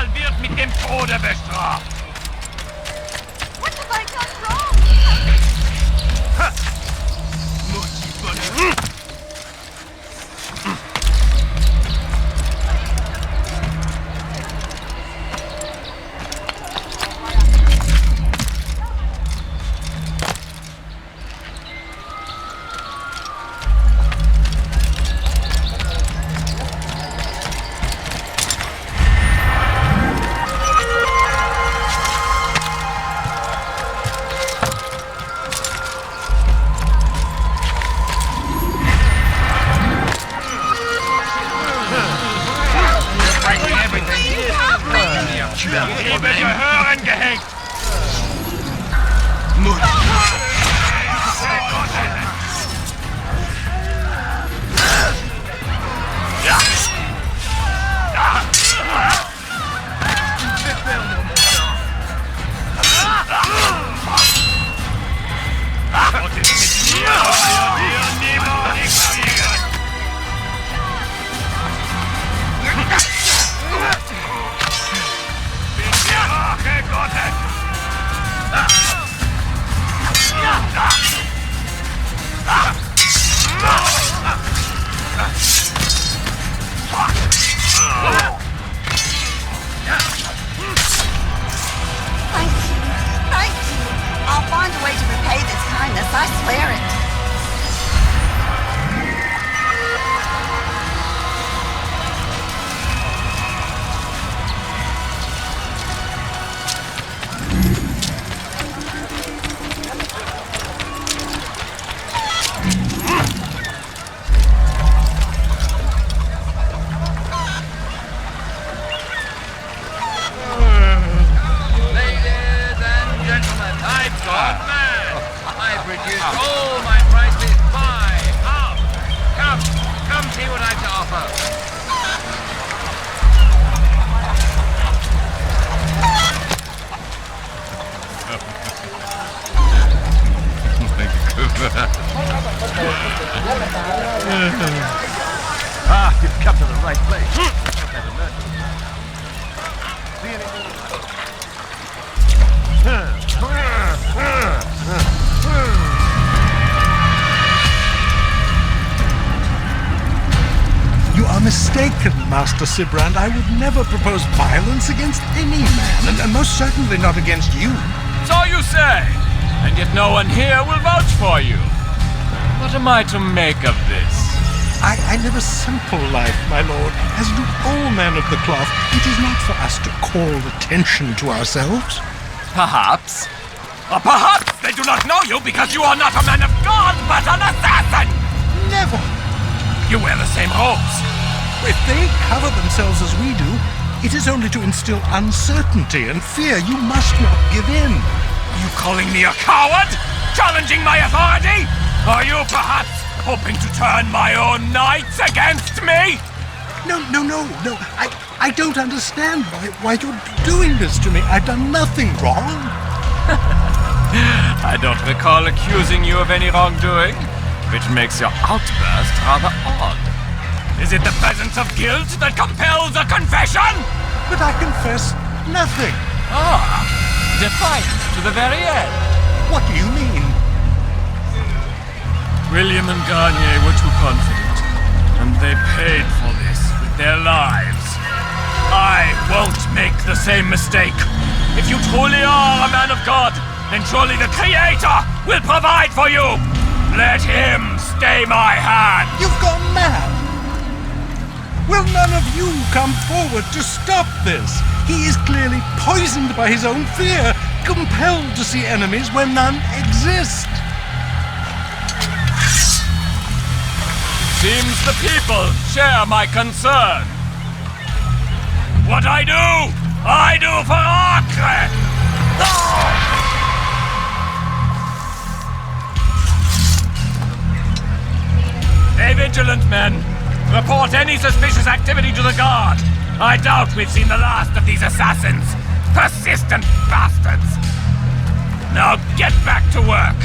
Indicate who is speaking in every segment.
Speaker 1: Moral wird mit dem Tode bestraft.
Speaker 2: What have I done wrong?
Speaker 1: Liebe gehören gehängt! Und ist mit mir, wir niemand ignorieren! Rache Gottes!
Speaker 2: Thank you. I'll find a way to repay this kindness, I swear it.
Speaker 3: You've come to the right place.
Speaker 4: You are mistaken, Master Sibrand. I would never propose violence against any man, and most certainly not against you.
Speaker 1: So you say, and yet no one here will vouch for you. What am I to make of this?
Speaker 4: I live a simple life, my lord, as do all men of the cloth. It is not for us to call attention to ourselves.
Speaker 1: Perhaps. Or perhaps they do not know you because you are not a man of God, but an assassin!
Speaker 4: Never.
Speaker 1: You wear the same robes.
Speaker 4: If they cover themselves as we do, it is only to instill uncertainty and fear. You must not give in.
Speaker 1: Are you calling me a coward? Challenging my authority? Are you perhaps hoping to turn my own knights against me?
Speaker 4: No. I don't understand why you're doing this to me. I've done nothing wrong.
Speaker 1: I don't recall accusing you of any wrongdoing, which makes your outburst rather odd. Is it the presence of guilt that compels a confession?
Speaker 4: But I confess nothing.
Speaker 1: Ah, defiant to the very end.
Speaker 4: What do you mean?
Speaker 1: William and Garnier were too confident, and they paid for this with their lives. I won't make the same mistake. If you truly are a man of God, then surely the Creator will provide for you. Let him stay my hand.
Speaker 4: You've gone mad. Will none of you come forward to stop this? He is clearly poisoned by his own fear, compelled to see enemies where none exist.
Speaker 1: Seems the people share my concern. What I do for Acre! Stay vigilant, men. Report any suspicious activity to the guard. I doubt we've seen the last of these assassins. Persistent bastards. Now get back to work.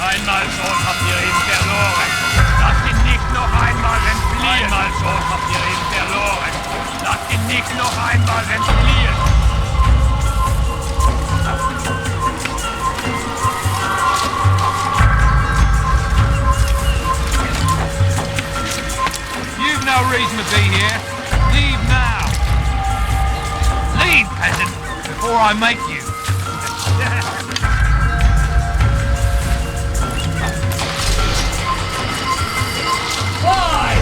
Speaker 1: Einmal schon habt ihr ihn verloren. Lasst ihn nicht noch einmal entfliehen. Einmal schon habt ihr ihn verloren. Lasst ihn nicht noch einmal entfliehen.
Speaker 3: You've no reason to be here. Leave now. Leave, peasant, before I make you.
Speaker 1: Why?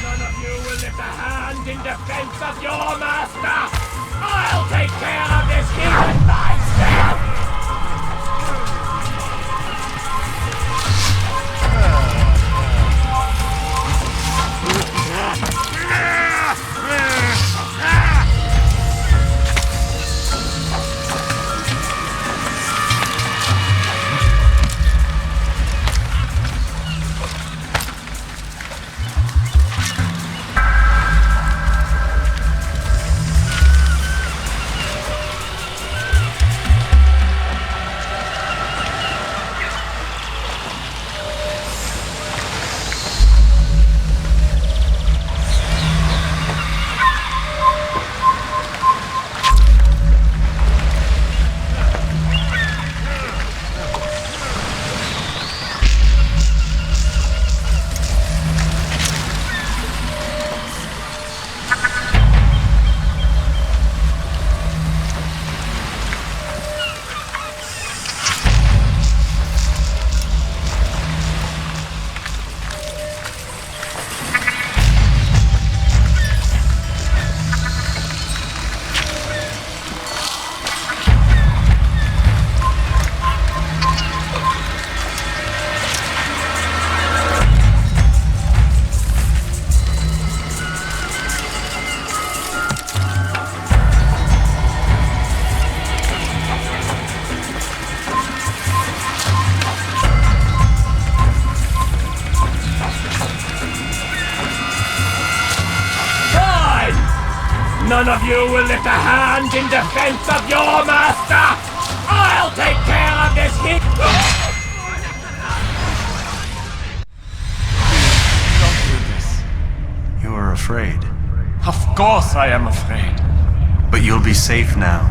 Speaker 1: None of you will lift a hand in defense of your master. I'll take care of this heathen myself. None of you will lift a hand in defense of your master! I'll take care of this heat! Don't do this.
Speaker 5: You are afraid.
Speaker 1: Of course I am afraid.
Speaker 5: But you'll be safe now,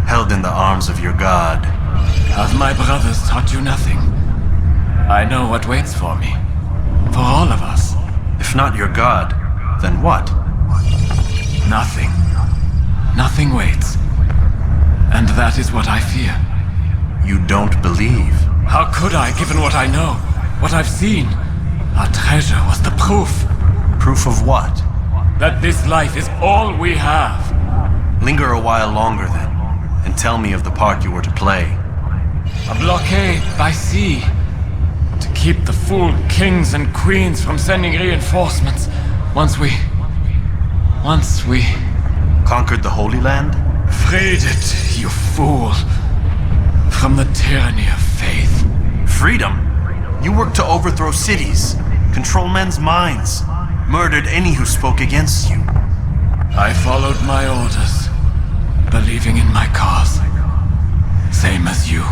Speaker 5: held in the arms of your god.
Speaker 1: Have my brothers taught you nothing? I know what waits for me. For all of us.
Speaker 5: If not your god, then what?
Speaker 1: Nothing. Nothing waits. And that is what I fear.
Speaker 5: You don't believe.
Speaker 1: How could I, given what I know? What I've seen? Our treasure was the proof.
Speaker 5: Proof of what?
Speaker 1: That this life is all we have.
Speaker 5: Linger a while longer then, and tell me of the part you were to play.
Speaker 1: A blockade by sea. To keep the fool kings and queens from sending reinforcements. Once we...
Speaker 5: Conquered the Holy Land?
Speaker 1: Freed it, you fool. From the tyranny of faith.
Speaker 5: Freedom? You worked to overthrow cities, control men's minds, murdered any who spoke against you.
Speaker 1: I followed my orders, believing in my cause. Same as you.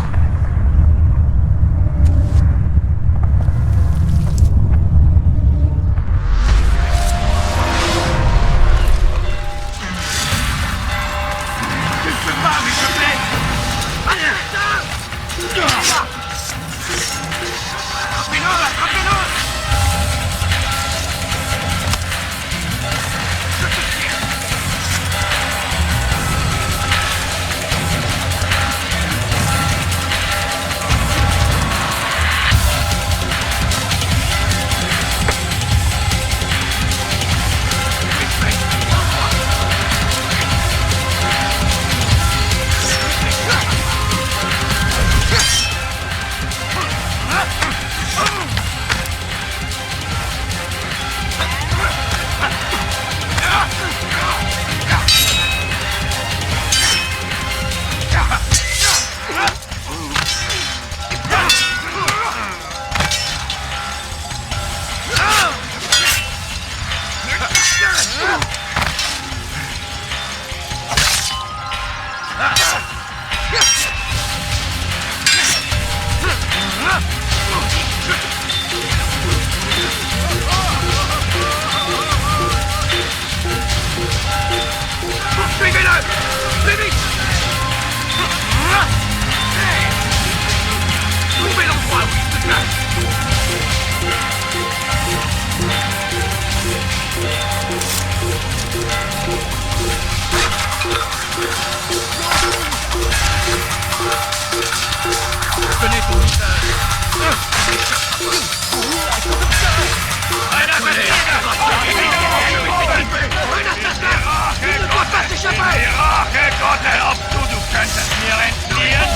Speaker 1: könnt es mir entfliehen.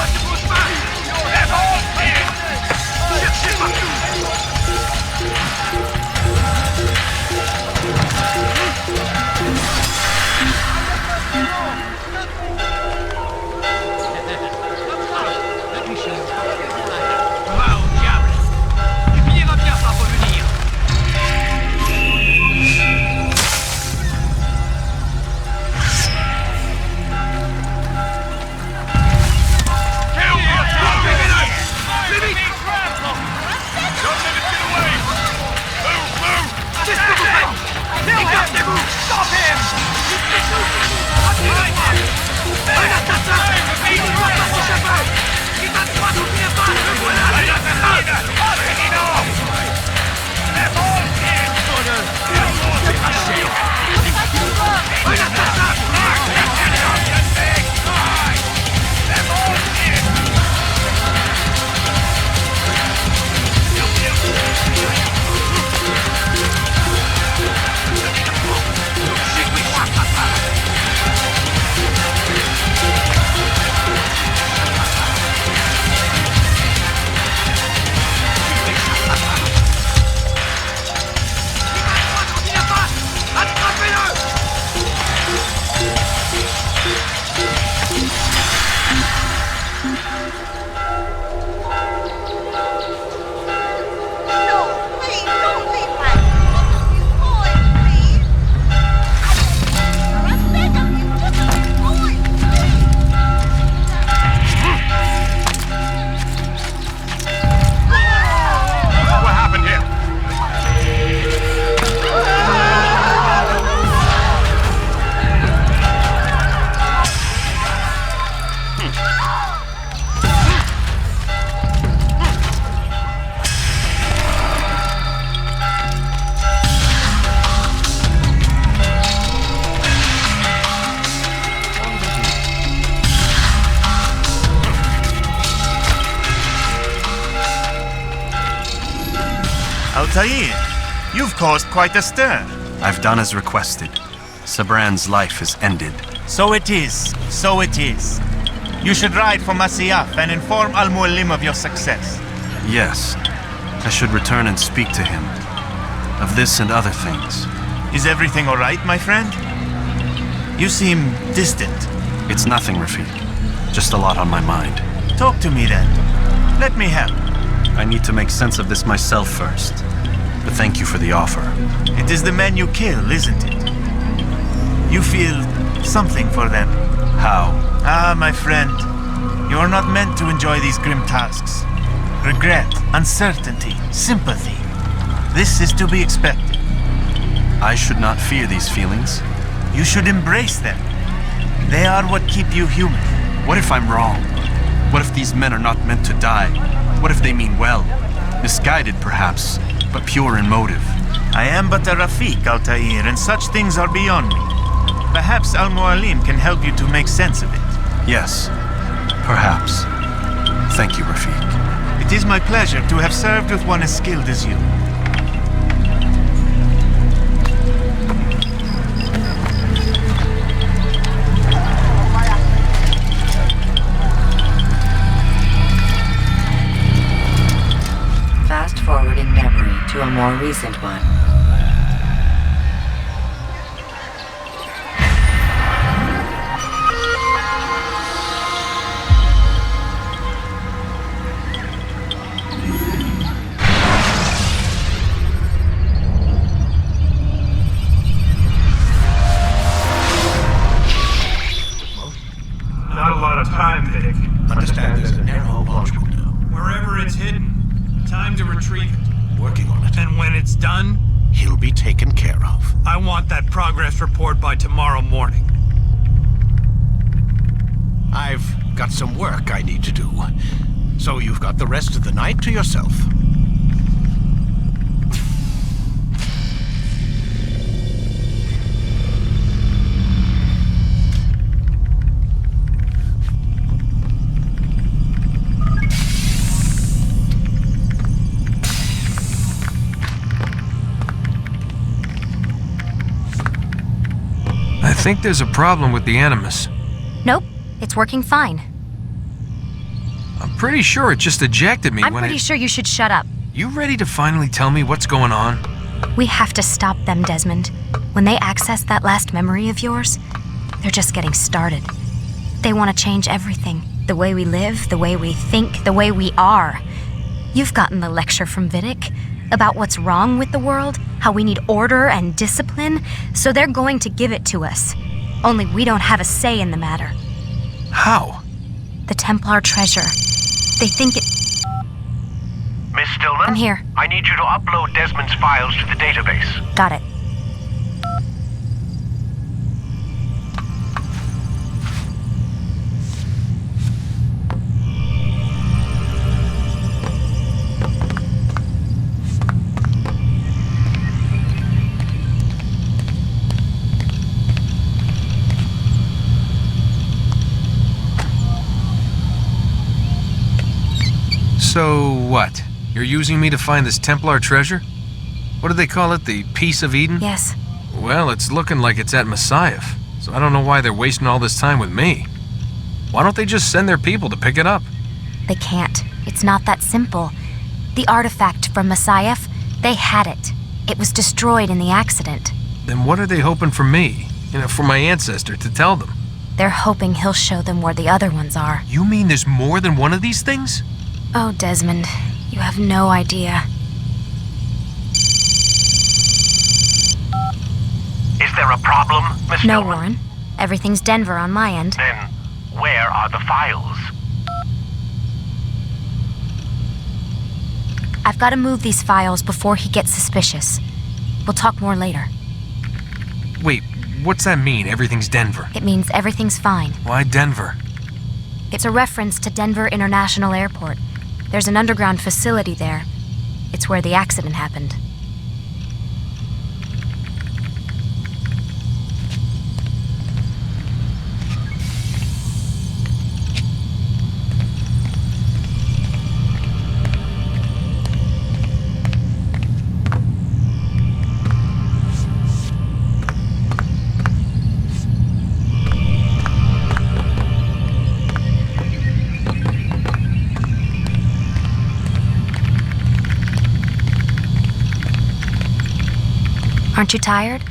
Speaker 1: Revoltiert!
Speaker 3: Va au diable! Tu finiras bien par revenir! Stop him! Un assassin! Il doit pas s'échapper! Il va droit au pied-pas! Le voilà! Un assassin!
Speaker 2: No, please, don't leave my boy, please. I beg of you, just a boy,
Speaker 1: What happened here?
Speaker 6: Altair, you've caused quite a stir.
Speaker 5: I've done as requested. Sabran's life is ended.
Speaker 6: So it is, so it is. You should ride for Masyaf and inform Al-Mualim of your success.
Speaker 5: Yes, I should return and speak to him. Of this and other things.
Speaker 6: Is everything all right, my friend? You seem distant.
Speaker 5: It's nothing, Rafiq. Just a lot on my mind.
Speaker 6: Talk to me then. Let me help.
Speaker 5: I need to make sense of this myself first. But thank you for the offer.
Speaker 6: It is the men you kill, isn't it? You feel something for them.
Speaker 5: How?
Speaker 6: Ah, my friend. You are not meant to enjoy these grim tasks. Regret, uncertainty, sympathy. This is to be expected.
Speaker 5: I should not fear these feelings.
Speaker 6: You should embrace them. They are what keep you human.
Speaker 5: What if I'm wrong? What if these men are not meant to die? What if they mean well? Misguided, perhaps, but pure in motive.
Speaker 6: I am but a Rafiq, Altair, and such things are beyond me. Perhaps Al-Mualim can help you to make sense of it.
Speaker 5: Yes, perhaps. Thank you, Rafiq.
Speaker 6: It is my pleasure to have served with one as skilled as you.
Speaker 7: Fast forwarding memory to a more recent one.
Speaker 1: Not a lot of time, Vic.
Speaker 8: Understand there's a narrow launch window.
Speaker 1: Wherever it's hidden, time to retrieve it.
Speaker 8: Working on it.
Speaker 1: And when it's done,
Speaker 8: He'll be taken care of.
Speaker 1: I want that progress report by tomorrow morning.
Speaker 8: I've got some work I need to do. So you've got the rest of the night to yourself.
Speaker 9: I think there's a problem with the Animus.
Speaker 10: Nope,
Speaker 9: It's working fine.
Speaker 10: I'm pretty sure it just ejected me
Speaker 9: I'm
Speaker 10: when
Speaker 9: pretty sure you should shut up.
Speaker 10: You ready to finally tell me what's going on?
Speaker 9: We have to stop them, Desmond. When they access that last memory of yours, they're just getting started. They want to change everything. The way we live, the way we think, the way we are. You've gotten the lecture from Vidic about what's wrong with the world, how we need order and discipline, so they're going to give it to us. Only we don't have a say in the matter.
Speaker 10: How?
Speaker 9: The Templar treasure. They think it...
Speaker 11: Miss Stillman?
Speaker 9: I'm here.
Speaker 11: I need you to upload Desmond's files to the database.
Speaker 9: Got it.
Speaker 10: So what? You're using me to find this Templar treasure? What do they call it? The Piece of Eden?
Speaker 9: Yes.
Speaker 10: Well, it's looking like it's at Messiah, so I don't know why they're wasting all this time with me. Why don't they just send their people to pick it up?
Speaker 9: They can't. It's not that simple. The artifact from Messiah, they had it. It was destroyed in the accident.
Speaker 10: Then what are they hoping for me? For my ancestor to tell them?
Speaker 9: They're hoping he'll show them where the other ones are.
Speaker 10: You mean there's more than one of these things?
Speaker 9: Oh, Desmond, you have no idea.
Speaker 11: Is there a problem, Miss
Speaker 9: No,
Speaker 11: Stillman?
Speaker 9: Warren. Everything's Denver on my end.
Speaker 11: Then, where are the files?
Speaker 9: I've got to move these files before he gets suspicious. We'll talk more later.
Speaker 10: Wait, what's that mean, everything's Denver?
Speaker 9: It means everything's fine.
Speaker 10: Why Denver?
Speaker 9: It's a reference to Denver International Airport. There's an underground facility there. It's where the accident happened. Aren't you tired?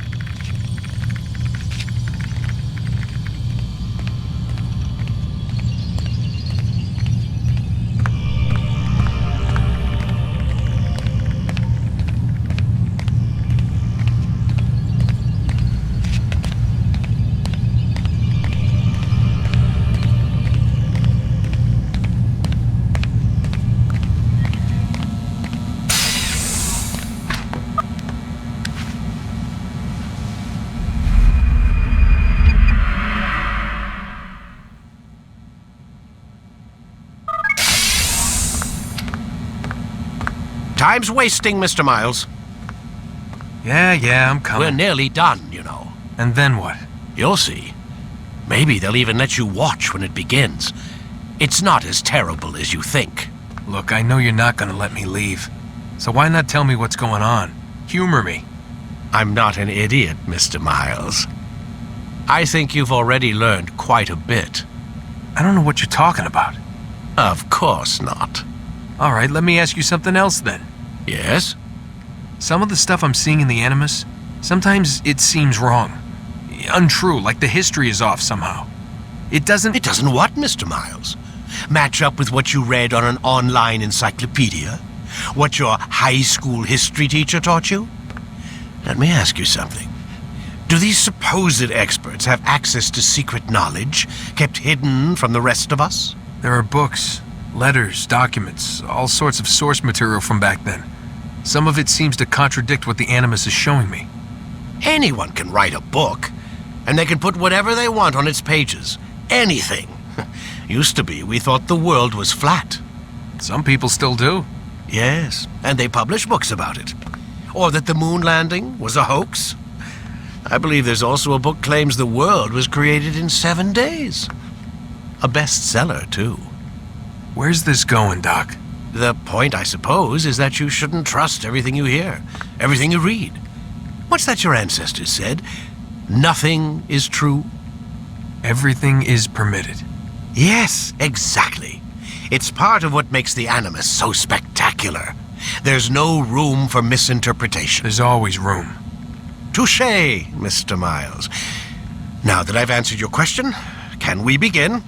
Speaker 8: Time's wasting, Mr. Miles.
Speaker 10: Yeah, I'm coming.
Speaker 8: We're nearly done, you know.
Speaker 10: And then what?
Speaker 8: You'll see. Maybe they'll even let you watch when it begins. It's not as terrible as you think.
Speaker 10: Look, I know you're not gonna let me leave. So why not tell me what's going on? Humor me.
Speaker 8: I'm not an idiot, Mr. Miles. I think you've already learned quite a bit.
Speaker 10: I don't know what you're talking about.
Speaker 8: Of course not.
Speaker 10: All right, let me ask you something else then.
Speaker 8: Yes?
Speaker 10: Some of the stuff I'm seeing in the Animus, sometimes it seems wrong. Untrue, like the history is off somehow. It doesn't...
Speaker 8: It doesn't what, Mr. Miles? Match up with what you read on an online encyclopedia? What your high school history teacher taught you? Let me ask you something. Do these supposed experts have access to secret knowledge kept hidden from the rest of us?
Speaker 10: There are books, letters, documents, all sorts of source material from back then. Some of it seems to contradict what the Animus is showing me.
Speaker 8: Anyone can write a book, and they can put whatever they want on its pages. Anything. Used to be, we thought the world was flat.
Speaker 10: Some people still do.
Speaker 8: Yes, and they publish books about it. Or that the moon landing was a hoax. I believe there's also a book claims the world was created in 7 days. A bestseller, too.
Speaker 10: Where's this going, Doc?
Speaker 8: The point, I suppose, is that you shouldn't trust everything you hear, everything you read. What's that your ancestors said? Nothing is true?
Speaker 10: Everything is permitted.
Speaker 8: Yes, exactly. It's part of what makes the Animus so spectacular. There's no room for misinterpretation.
Speaker 10: There's always room.
Speaker 8: Touché, Mr. Miles. Now that I've answered your question, can we begin?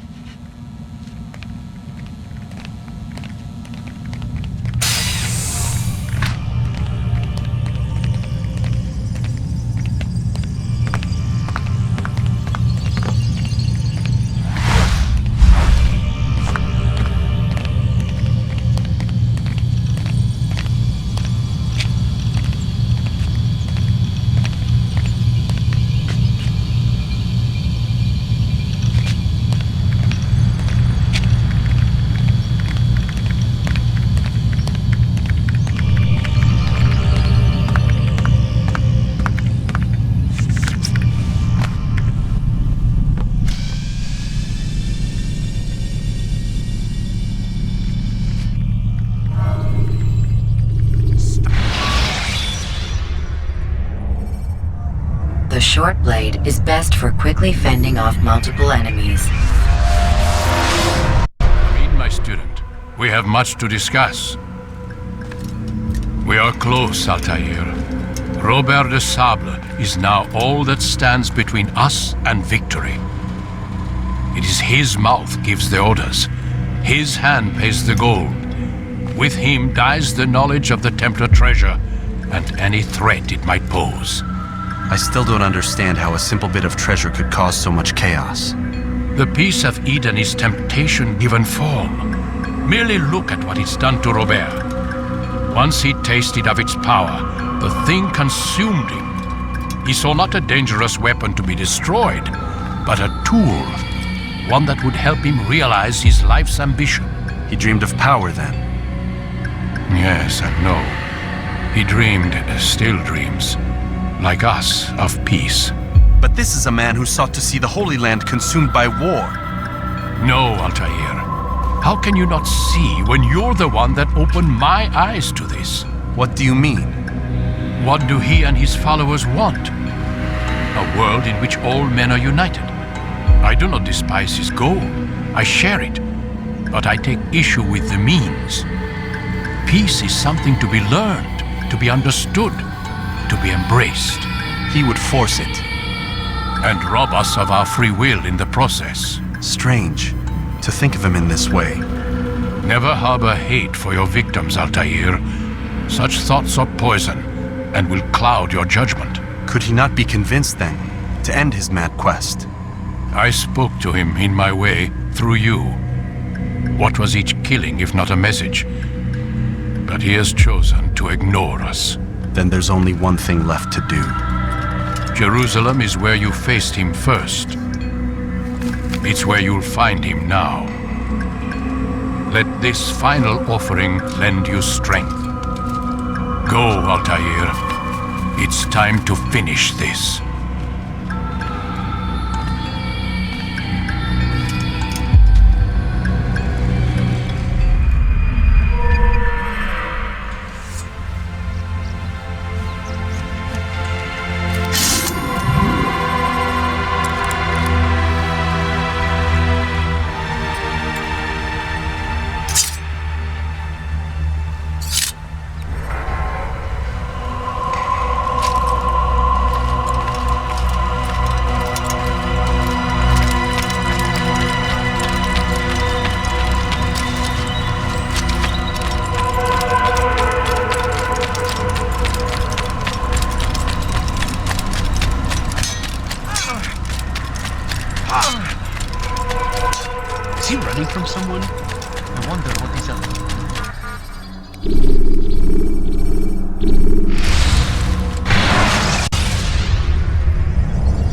Speaker 7: The short blade is best for quickly fending off multiple enemies.
Speaker 1: My student, we have much to discuss. We are close, Altair. Robert de Sable is now all that stands between us and victory. It is his mouth gives the orders. His hand pays the gold. With him dies the knowledge of the Templar treasure and any threat it might pose.
Speaker 5: I still don't understand how a simple bit of treasure could cause so much chaos.
Speaker 1: The Peace of Eden is temptation given form. Merely look at what it's done to Robert. Once he tasted of its power, the thing consumed him. He saw not a dangerous weapon to be destroyed, but a tool. One that would help him realize his life's ambition.
Speaker 5: He dreamed of power then?
Speaker 1: Yes and no. He dreamed, still dreams. Like us, of peace.
Speaker 5: But this is a man who sought to see the Holy Land consumed by war.
Speaker 1: No, Altair. How can you not see when you're the one that opened my eyes to this?
Speaker 5: What do you mean?
Speaker 1: What do he and his followers want? A world in which all men are united. I do not despise his goal. I share it. But I take issue with the means. Peace is something to be learned, to be understood, to be embraced.
Speaker 5: He would force it.
Speaker 1: And rob us of our free will in the process.
Speaker 5: Strange to think of him in this way.
Speaker 1: Never harbor hate for your victims, Altair. Such thoughts are poison and will cloud your judgment.
Speaker 5: Could he not be convinced then to end his mad quest?
Speaker 1: I spoke to him in my way through you. What was each killing if not a message? But he has chosen to ignore us.
Speaker 5: Then there's only one thing left to do.
Speaker 1: Jerusalem is where you faced him first. It's where you'll find him now. Let this final offering lend you strength. Go, Altair. It's time to finish this.
Speaker 12: Is he running from someone? I wonder what he's up to.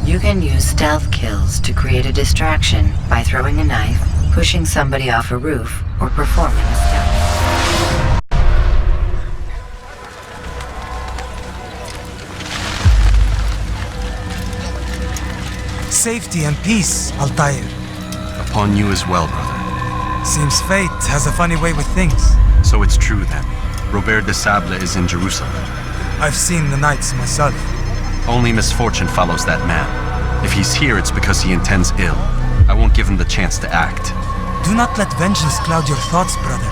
Speaker 7: You can use stealth kills to create a distraction by throwing a knife, pushing somebody off a roof, or performing a stealth.
Speaker 13: Safety and peace, Altair.
Speaker 5: Upon you as well, brother.
Speaker 13: Seems fate has a funny way with things.
Speaker 5: So it's true then. Robert de Sable is in Jerusalem.
Speaker 13: I've seen the knights myself.
Speaker 5: Only misfortune follows that man. If he's here, it's because he intends ill. I won't give him the chance to act.
Speaker 13: Do not let vengeance cloud your thoughts, brother.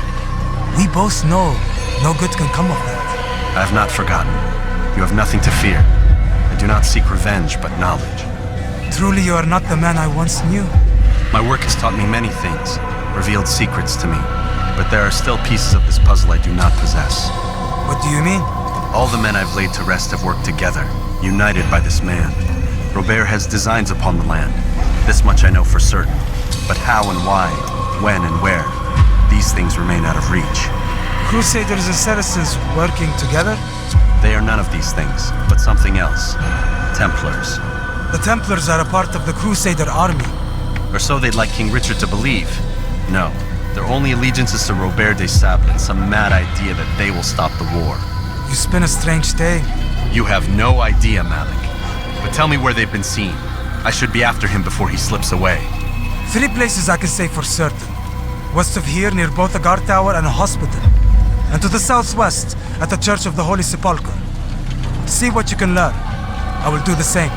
Speaker 13: We both know no good can come of that.
Speaker 5: I have not forgotten. You have nothing to fear. I do not seek revenge, but knowledge.
Speaker 13: Truly, you are not the man I once knew.
Speaker 5: My work has taught me many things, revealed secrets to me. But there are still pieces of this puzzle I do not possess.
Speaker 13: What do you mean?
Speaker 5: All the men I've laid to rest have worked together, united by this man. Robert has designs upon the land. This much I know for certain. But how and why, when and where, these things remain out of reach.
Speaker 13: Crusaders and Saracens working together?
Speaker 5: They are none of these things, but something else. Templars.
Speaker 13: The Templars are a part of the Crusader army.
Speaker 5: Or so they'd like King Richard to believe. No, their only allegiance is to Robert de Sable and some mad idea that they will stop the war.
Speaker 13: You spin a strange tale.
Speaker 5: You have no idea, Malik. But tell me where they've been seen. I should be after him before he slips away.
Speaker 13: 3 places I can say for certain. West of here, near both a guard tower and a hospital. And to the southwest, at the Church of the Holy Sepulchre. See what you can learn. I will do the same.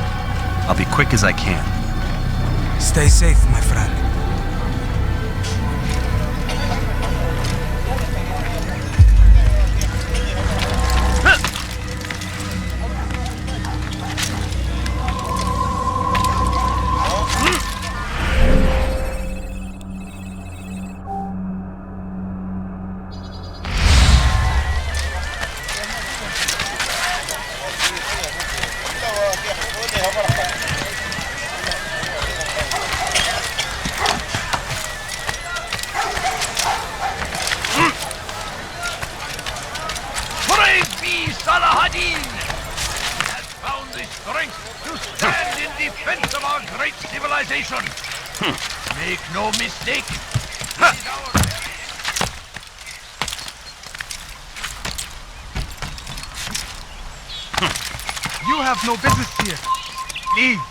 Speaker 5: I'll be quick as I can.
Speaker 13: Stay safe, my friend.
Speaker 3: Make no mistake.
Speaker 13: You have no business here. Leave.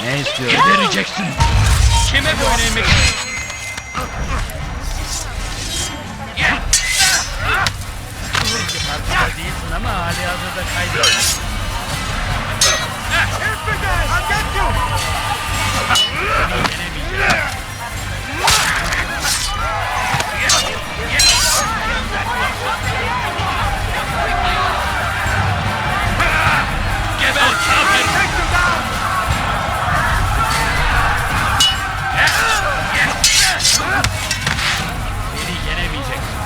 Speaker 3: Ne istiyor? Vereceksin. Kime boyun eğmek? Farkında değilsin ama hali hazırda kaydediyorsun. Geber kafir! Beni yenemeyeceksin.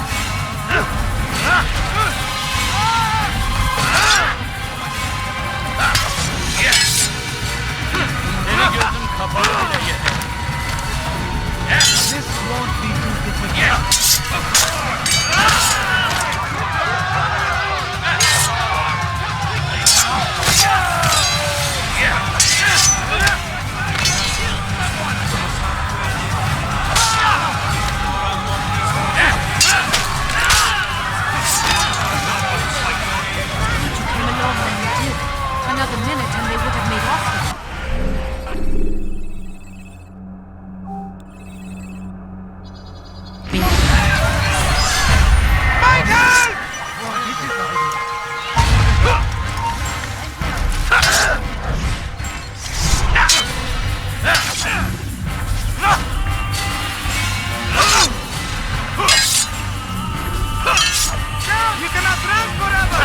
Speaker 3: Senin gözün kapalı bile yeter. This won't be too difficult.
Speaker 9: Another minute and they would have made off with it.
Speaker 3: You cannot run forever!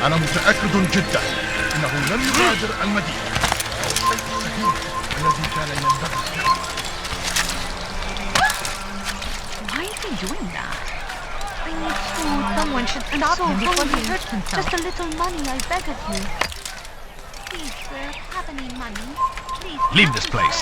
Speaker 14: أنا متأكد جدا إنه لم يغادر المدينة. الذي كان ينبغي.
Speaker 15: Why is he doing that? I need food. Someone should stop him before he hurts himself. Just a little money, I beg of you. Please, sir, have any money? Please.
Speaker 3: Leave this place.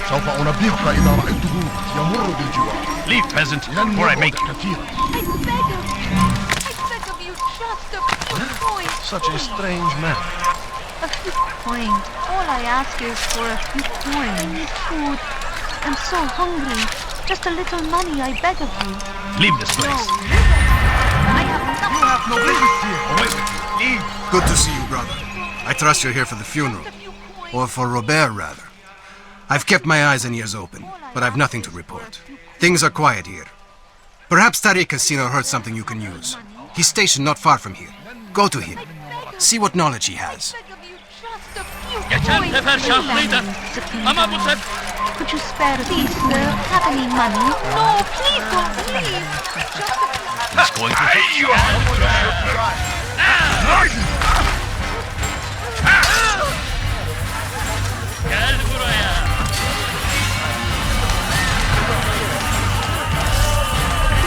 Speaker 14: سوف أنبهك إذا رأيته يمر بالجوار.
Speaker 3: Leave, peasant, before I make you.
Speaker 14: Such a strange man.
Speaker 15: A few coins. All I ask is for a few coins. I need food. I'm so hungry. Just a little money, I beg of you.
Speaker 3: Leave this place.
Speaker 15: I have nothing. You have no business here.
Speaker 3: Away with you. Leave.
Speaker 16: Good to see you, brother. I trust you're here for the funeral. Or for Robert, rather. I've kept my eyes and ears open, but I've nothing to report. Things are quiet here. Perhaps Tariq has seen or heard something you can use. He's stationed not far from here. Go to him. See what knowledge he has.
Speaker 15: Could you spare a piece, sir? Have any money? No, please don't leave.
Speaker 3: He's going to hate you. Gel buraya.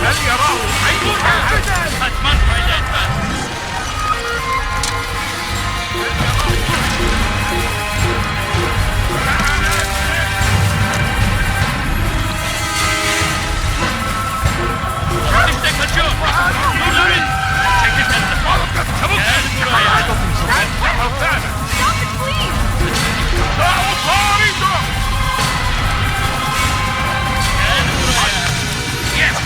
Speaker 3: هل يراه أي أحد؟ حتما فايدة etmez. İşte kaçıyor. Yürüyün. Çekil kendini. Çabuk. Gel buraya. Stop it, please. Gel buraya. Yes.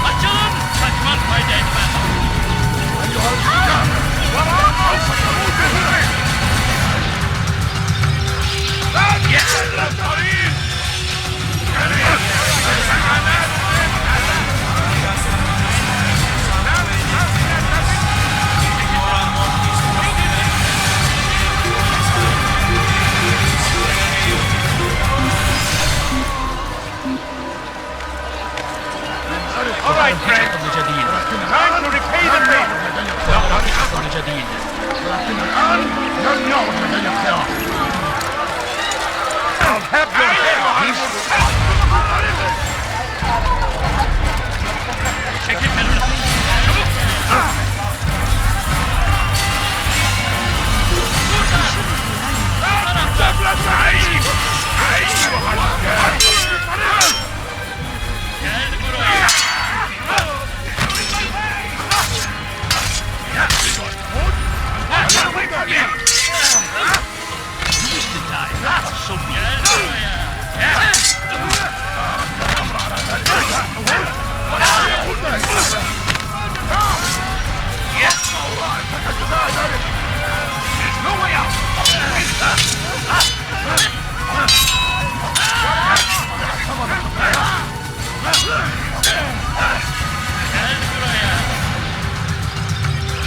Speaker 3: Açılın. Kaçman fayda etmez. All right, friend. Time to repay the favor. I'll have your head. Çekil kendini. Çabuk. Gel buraya. So gel buraya. Yes. There's no way out.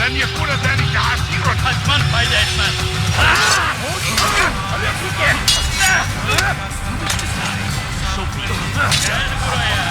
Speaker 3: لن يكون ذلك عسيرا حتما فايدة etmez. So please. Gel buraya.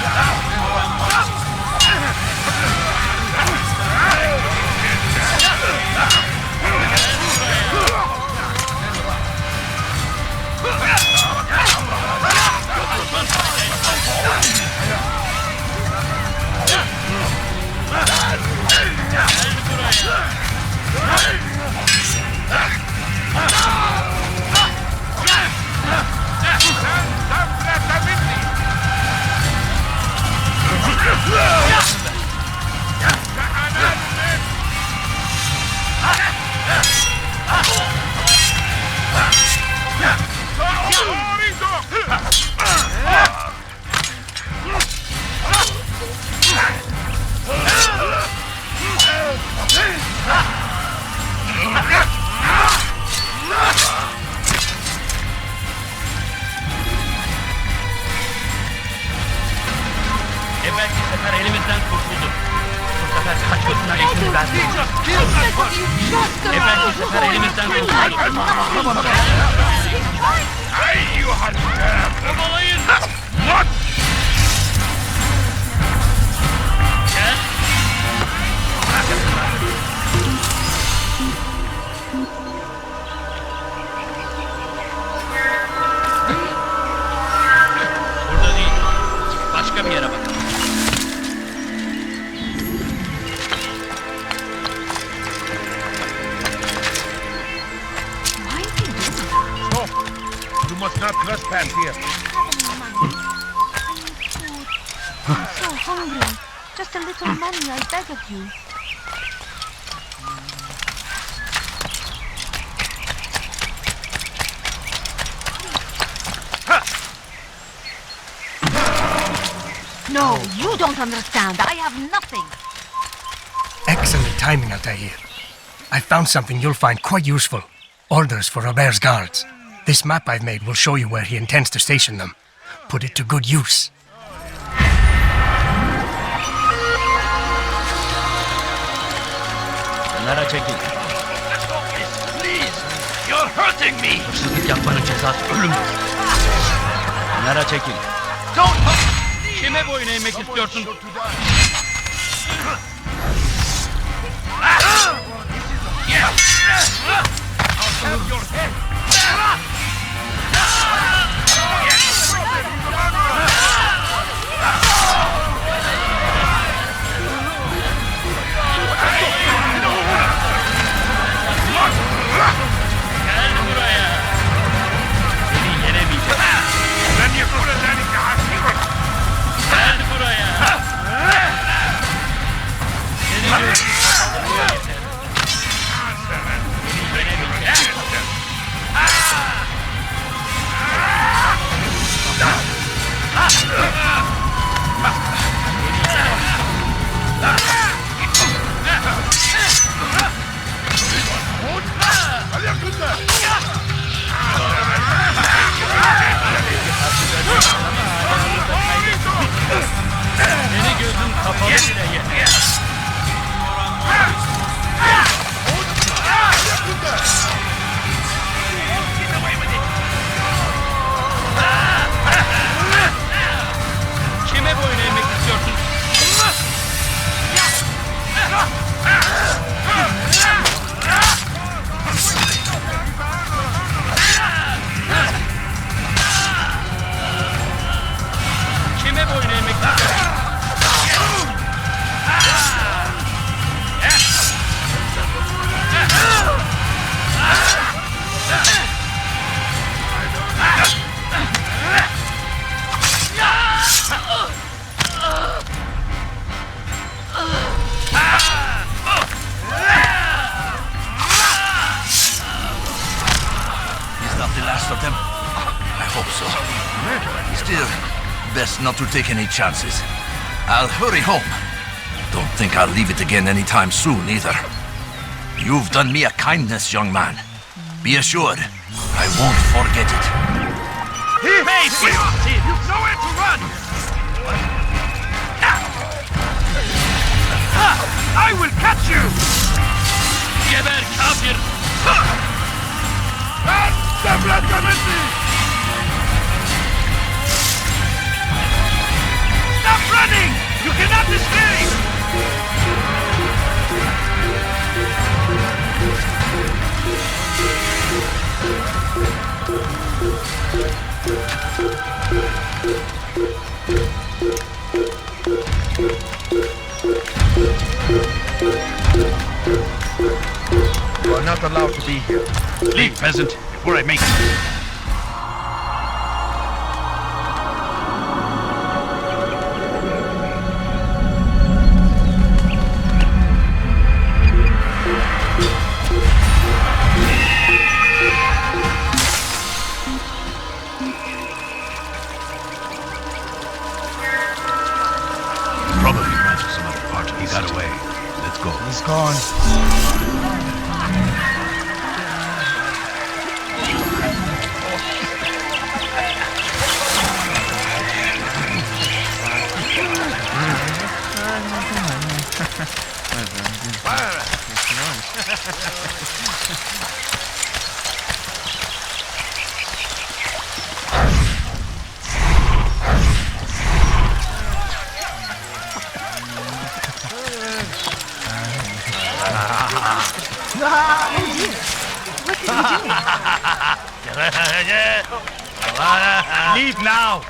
Speaker 12: Evvelki sefer elimizden kurtuldu. Bu sefer kaçmasına izin vermeyin. Evvelki sefer elimizden kurtuldu.
Speaker 3: Hey, you hunter!
Speaker 12: Kovalayın!
Speaker 3: What?
Speaker 12: Gel. Burada değil. Başka bir yere bakalım.
Speaker 3: Stop! You must not trespass here.
Speaker 15: I'm so hungry. Just a little money, I beg of you. No, you don't understand. I have nothing.
Speaker 17: Excellent timing, Altair. I found something you'll find quite useful. Orders for Robert's guards. This map I've made will show you where he intends to station them. Put it to good use.
Speaker 12: Kenara çekil.
Speaker 3: Please! You're hurting me!
Speaker 12: Hırsızlık yapmanın cezası ölümdür. Kenara çekil.
Speaker 3: Don't!
Speaker 12: Kime boyun eğmek istiyorsun?
Speaker 3: I'll have your head!
Speaker 12: Gel buraya. Seni yenemeyeceğim.
Speaker 3: لن يكون ذلك عسيرا!
Speaker 12: Gel buraya. Seni yenemeyeceğim. Seni gözün kapalı bile ye. Kime boyun eğmek istiyorsun? Kime boyun eğmek istiyorsun?
Speaker 18: Is that the last of them? I hope so. Still, best not to take any chances. I'll hurry home. Don't think I'll leave it again anytime soon, either. You've done me a kindness, young man. Be assured, I won't forget it.
Speaker 3: Hey, you've nowhere to run! I will catch you!
Speaker 12: Geber kafir!
Speaker 3: Stop running! You cannot escape!
Speaker 18: You are not allowed to be here.
Speaker 12: Leave, peasant, before I make you.
Speaker 18: Probably ran to some other part. He got away. Let's go.
Speaker 13: He's gone.
Speaker 12: Leave now!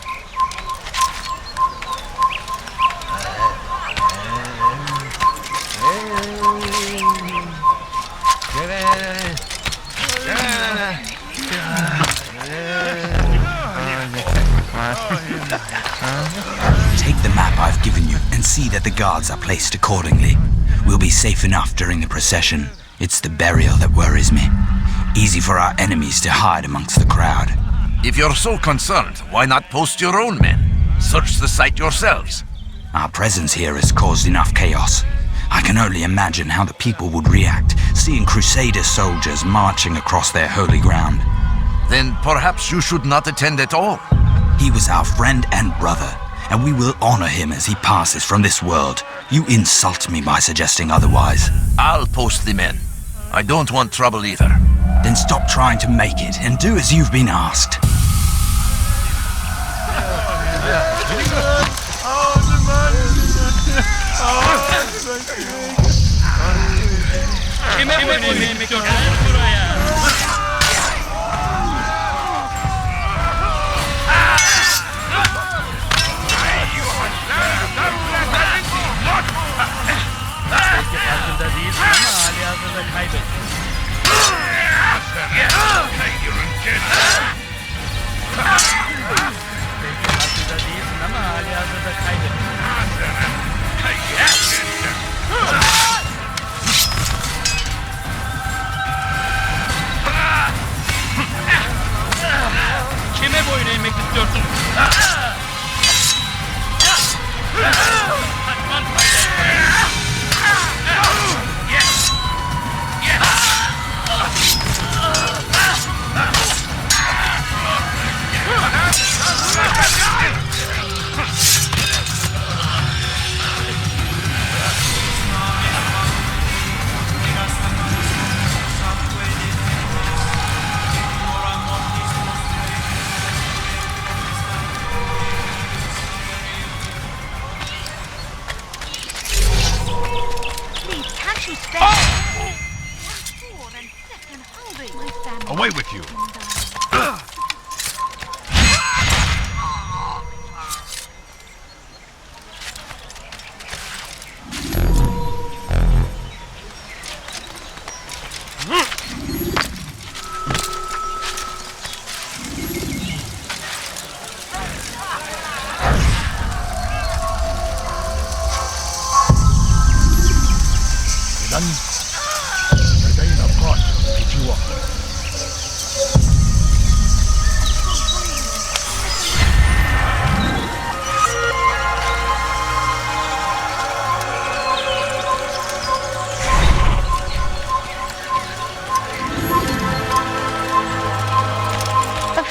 Speaker 19: Take the map I've given you and see that the guards are placed accordingly. We'll be safe enough during the procession. It's the burial that worries me. Easy for our enemies to hide amongst the crowd.
Speaker 18: If you're so concerned, why not post your own men? Search the site yourselves.
Speaker 19: Our presence here has caused enough chaos. I can only imagine how the people would react, seeing Crusader soldiers marching across their holy ground.
Speaker 18: Then perhaps you should not attend at all.
Speaker 19: He was our friend and brother, and we will honor him as he passes from this world. You insult me by suggesting otherwise.
Speaker 18: I'll post the men. I don't want trouble either.
Speaker 19: Then stop trying to make it and do as you've been asked.
Speaker 12: Kime boyun eğmek istiyorsun?
Speaker 14: Away with you!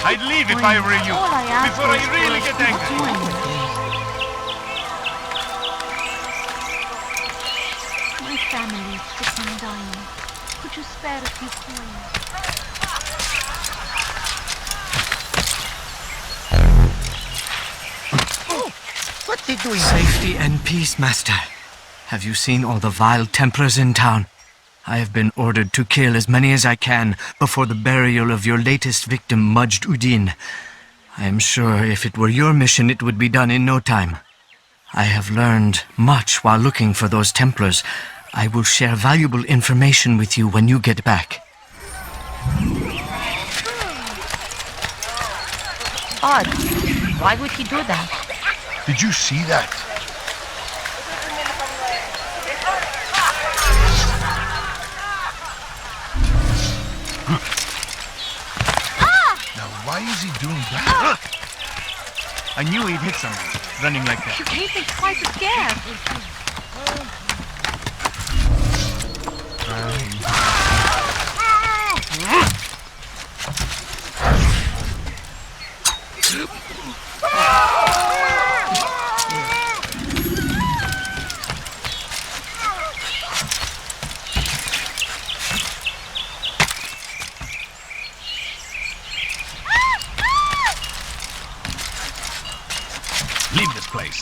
Speaker 12: I'd leave if I were you, before I really get angry.
Speaker 15: My family is sick and dying. Could you spare a few coins?
Speaker 17: What's he doing?
Speaker 20: Safety and peace, Master. Have you seen all the vile Templars in town? I have been ordered to kill as many as I can before the burial of your latest victim, Majd Udin. I am sure if it were your mission, it would be done in no time. I have learned much while looking for those Templars. I will share valuable information with you when you get back.
Speaker 15: Odd. Why would he do that?
Speaker 14: Did you see that? Now, why is he doing that?
Speaker 12: I knew he'd hit someone, running like that.
Speaker 15: You gave me twice as scared.
Speaker 12: Leave this place.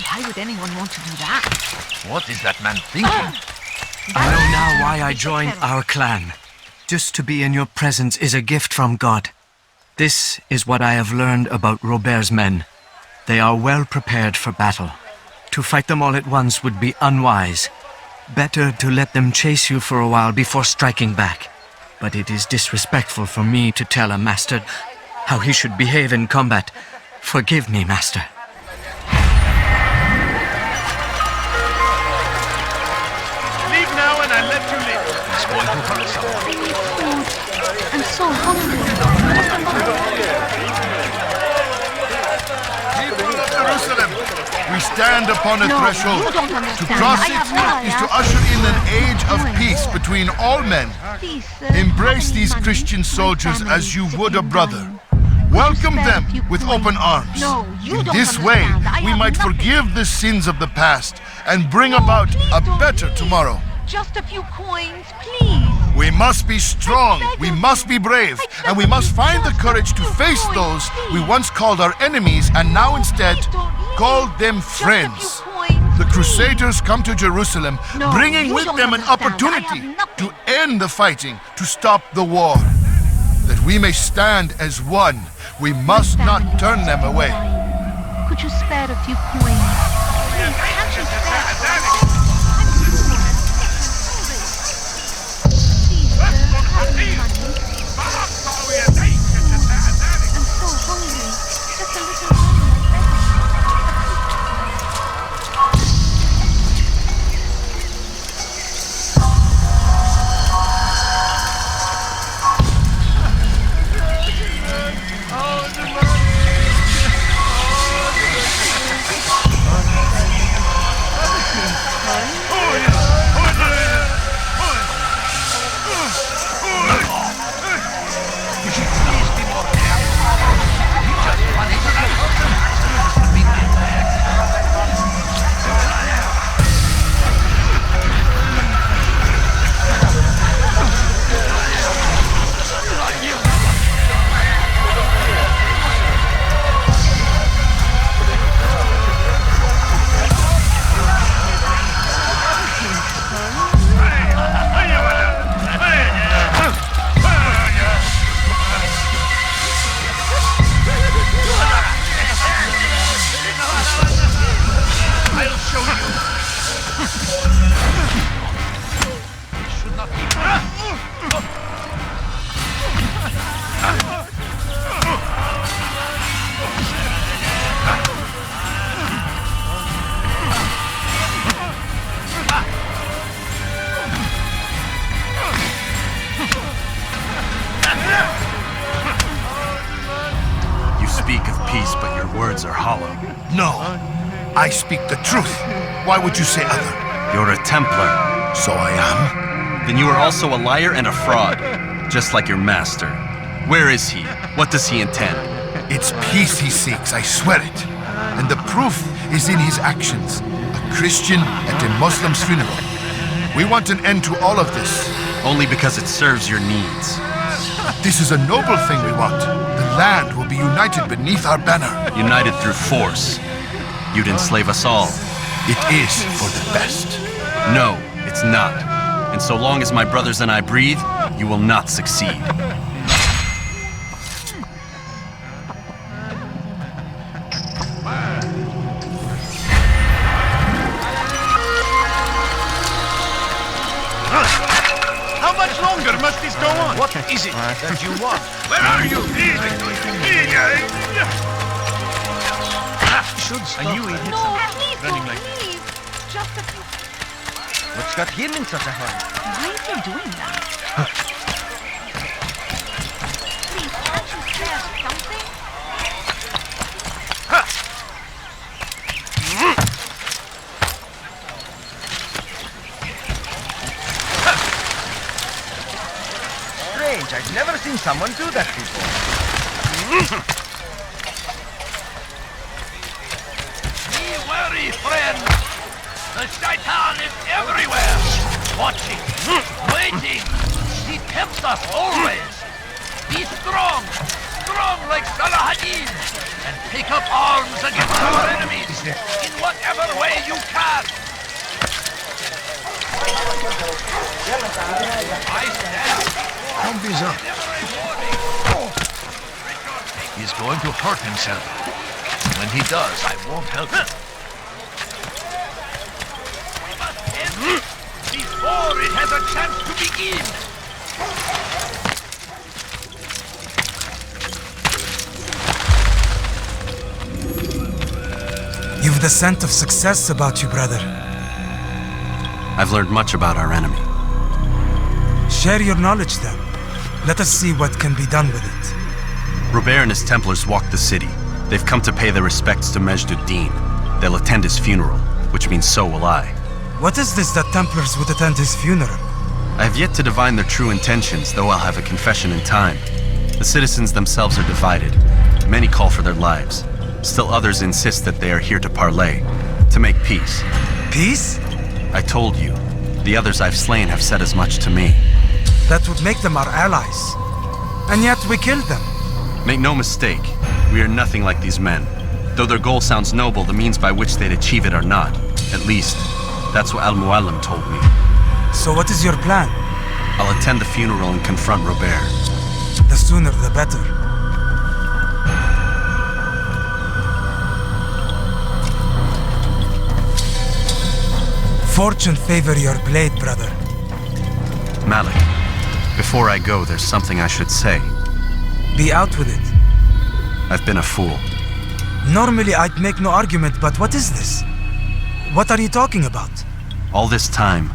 Speaker 15: Why would anyone want to do that?
Speaker 18: What is that man thinking?
Speaker 20: I know now why I joined our clan. Just to be in your presence is a gift from God. This is what I have learned about Robert's men. They are well prepared for battle. To fight them all at once would be unwise. Better to let them chase you for a while before striking back. But it is disrespectful for me to tell a master how he should behave in combat. Forgive me, master.
Speaker 3: Leave now and I'll let you live.
Speaker 18: He's going to hurt someone.
Speaker 15: I'm so hungry.
Speaker 14: People of Jerusalem, we stand upon a
Speaker 15: No,
Speaker 14: threshold.
Speaker 15: you don't
Speaker 14: To
Speaker 15: understand.
Speaker 14: cross
Speaker 15: I
Speaker 14: it
Speaker 15: have no
Speaker 14: is to
Speaker 15: idea.
Speaker 14: usher in an age of peace between all men.
Speaker 15: Please, sir,
Speaker 14: Embrace
Speaker 15: have any
Speaker 14: these
Speaker 15: money?
Speaker 14: Christian
Speaker 15: My
Speaker 14: soldiers
Speaker 15: family
Speaker 14: as you
Speaker 15: is
Speaker 14: would a
Speaker 15: sitting
Speaker 14: brother.
Speaker 15: dying.
Speaker 14: Welcome
Speaker 15: spare
Speaker 14: them
Speaker 15: a few
Speaker 14: with
Speaker 15: coins?
Speaker 14: open arms.
Speaker 15: No, you
Speaker 14: In
Speaker 15: don't
Speaker 14: this way,
Speaker 15: understand. I
Speaker 14: we
Speaker 15: have
Speaker 14: might
Speaker 15: nothing.
Speaker 14: forgive the sins of the past and bring about a better tomorrow.
Speaker 15: Just a few coins, please.
Speaker 14: We must be strong, we must be brave, and we must find the courage to face those we once called our enemies and now instead call them friends. The Crusaders come to Jerusalem,
Speaker 15: No,
Speaker 14: bringing
Speaker 15: you
Speaker 14: with
Speaker 15: don't
Speaker 14: them an
Speaker 15: understand.
Speaker 14: opportunity to end the fighting, to stop the war. That we may stand as one, we must not turn them away.
Speaker 15: Could you spare a few coins? Please, can't you spare? Have any money? I'm so hungry. Just a little money.
Speaker 5: peace, but your words are hollow.
Speaker 14: No, I speak the truth. Why would you say other?
Speaker 5: You're a Templar.
Speaker 14: So I am?
Speaker 5: Then you are also a liar and a fraud, just like your master. Where is he? What does he intend?
Speaker 14: It's peace he seeks, I swear it. And the proof is in his actions. A Christian at a Muslim's funeral. We want an end to all of this.
Speaker 5: Only because it serves your needs.
Speaker 14: This is a noble thing we want. The land will be united beneath our banner.
Speaker 5: United through force. You'd enslave us all.
Speaker 14: It is for the best.
Speaker 5: No, it's not. And so long as my brothers and I breathe, you will not succeed.
Speaker 3: How much longer must this go on? What is it that you want? Where are you? Should stop. I knew he hit something.
Speaker 15: Please
Speaker 3: Running
Speaker 15: don't
Speaker 3: like
Speaker 15: leave. Just a few...
Speaker 3: What's got him in such a hurry?
Speaker 15: Why is he doing that? Please, can't you spare something?
Speaker 12: Strange, I've never seen someone do that before.
Speaker 18: Be wary, friend. The Shaitan is everywhere. Watching, waiting. He tempts us always. Be strong, strong like Salahadin, and take up arms against our enemies in whatever way you can. I stand.
Speaker 3: Don't be so.
Speaker 18: He's going to hurt himself. When he does, I won't help him. We must end it before it has a chance to begin.
Speaker 13: You've the scent of success about you, brother.
Speaker 5: I've learned much about our enemy.
Speaker 13: Share your knowledge then. Let us see what can be done with it.
Speaker 5: Robert and his Templars walk the city. They've come to pay their respects to Majd-ud-Din. They'll attend his funeral, which means so will I.
Speaker 13: What is this that Templars would attend his funeral?
Speaker 5: I have yet to divine their true intentions, though I'll have a confession in time. The citizens themselves are divided. Many call for their lives. Still others insist that they are here to parley, to make peace.
Speaker 13: Peace?
Speaker 5: I told you. The others I've slain have said as much to me.
Speaker 13: That would make them our allies. And yet we killed them.
Speaker 5: Make no mistake, we are nothing like these men. Though their goal sounds noble, the means by which they'd achieve it are not. At least, that's what Al-Mualim told me.
Speaker 13: So what is your plan?
Speaker 5: I'll attend the funeral and confront Robert.
Speaker 13: The sooner the better. Fortune favor your blade, brother.
Speaker 5: Malik, before I go, there's something I should say.
Speaker 13: Be out with it.
Speaker 5: I've been a fool.
Speaker 13: Normally I'd make no argument, but what is this? What are you talking about?
Speaker 5: All this time,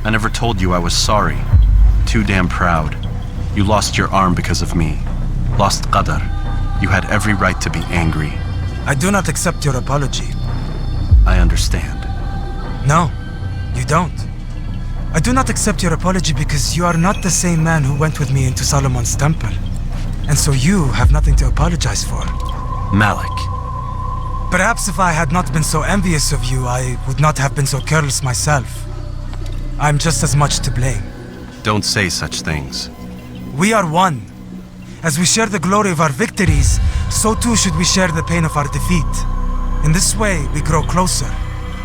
Speaker 5: I never told you I was sorry. Too damn proud. You lost your arm because of me. Lost Qadar. You had every right to be angry.
Speaker 13: I do not accept your apology.
Speaker 5: I understand.
Speaker 13: No, you don't. I do not accept your apology because you are not the same man who went with me into Solomon's temple. And so you have nothing to apologize for.
Speaker 5: Malik.
Speaker 13: Perhaps if I had not been so envious of you, I would not have been so careless myself. I'm just as much to blame.
Speaker 5: Don't say such things.
Speaker 13: We are one. As we share the glory of our victories, so too should we share the pain of our defeat. In this way, we grow closer.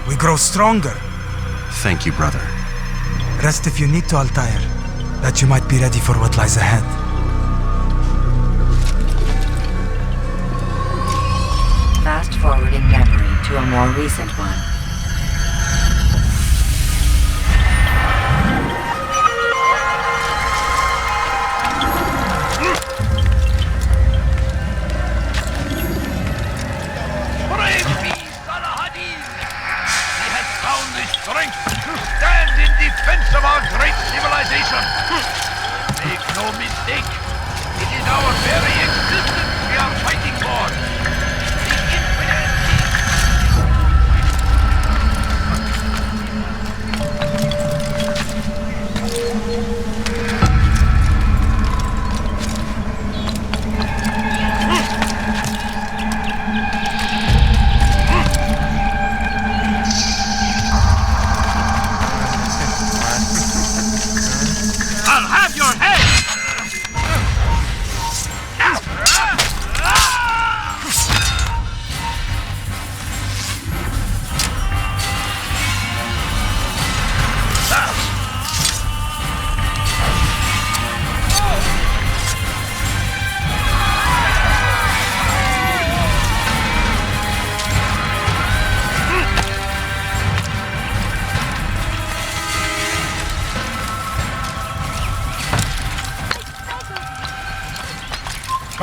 Speaker 13: We grow stronger.
Speaker 5: Thank you, brother.
Speaker 13: Rest if you need to, Altair, that you might be ready for what lies ahead.
Speaker 7: Fast-forwarding memory to a more recent one.
Speaker 18: Praise be Salahadin! He has found the strength to stand in defense of our great civilization. Make no mistake, it is our very existence we are fighting for.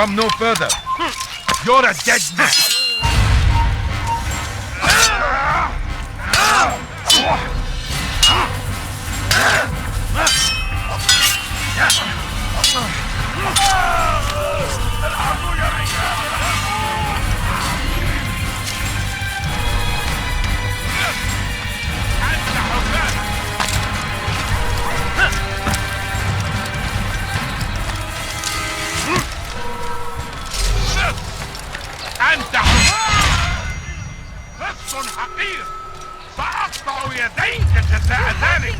Speaker 14: come no further. You're a dead man.
Speaker 3: أنت لص حقير سأقطع يديك جزاء ذلك.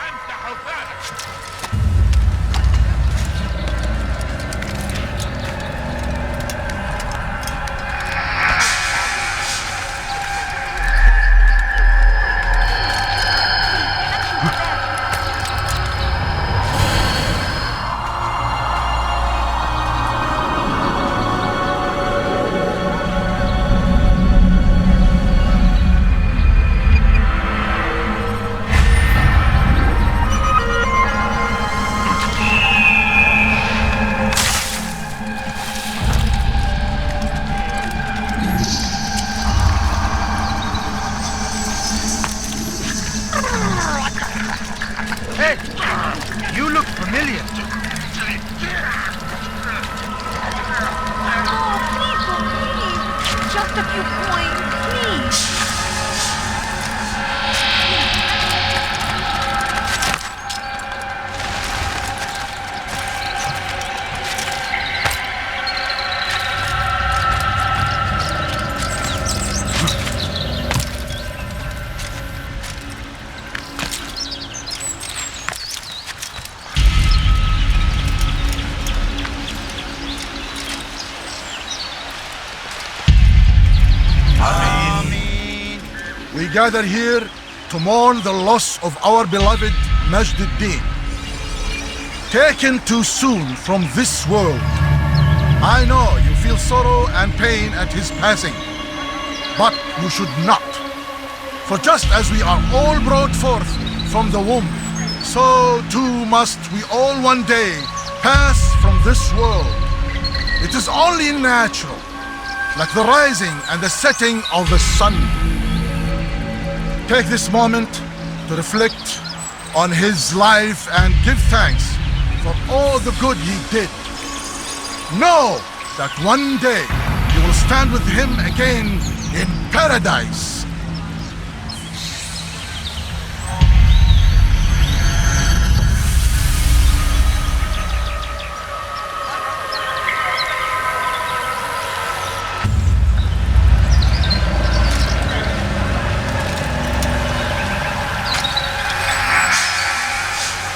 Speaker 3: أنت حفارة.
Speaker 6: Hey, you look familiar.
Speaker 15: Just a few coins, please.
Speaker 14: We gather here to mourn the loss of our beloved Majd-ud-Din. Taken too soon from this world. I know you feel sorrow and pain at his passing, but you should not. For just as we are all brought forth from the womb, so too must we all one day pass from this world. It is only natural, like the rising and the setting of the sun. Take this moment to reflect on his life and give thanks for all the good he did. Know that one day you will stand with him again in paradise.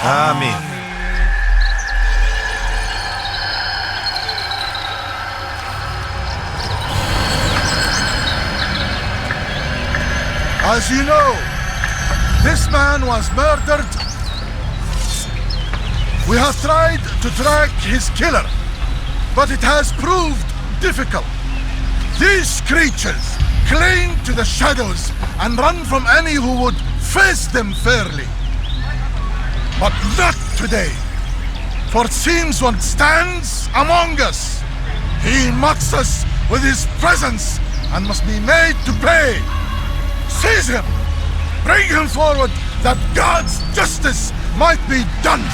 Speaker 6: Amen.
Speaker 14: As you know, this man was murdered. We have tried to track his killer, but it has proved difficult. These creatures cling to the shadows and run from any who would face them fairly. But not today, for it seems one stands among us. He mocks us with his presence and must be made to pay. Seize him! Bring him forward that God's justice might be done!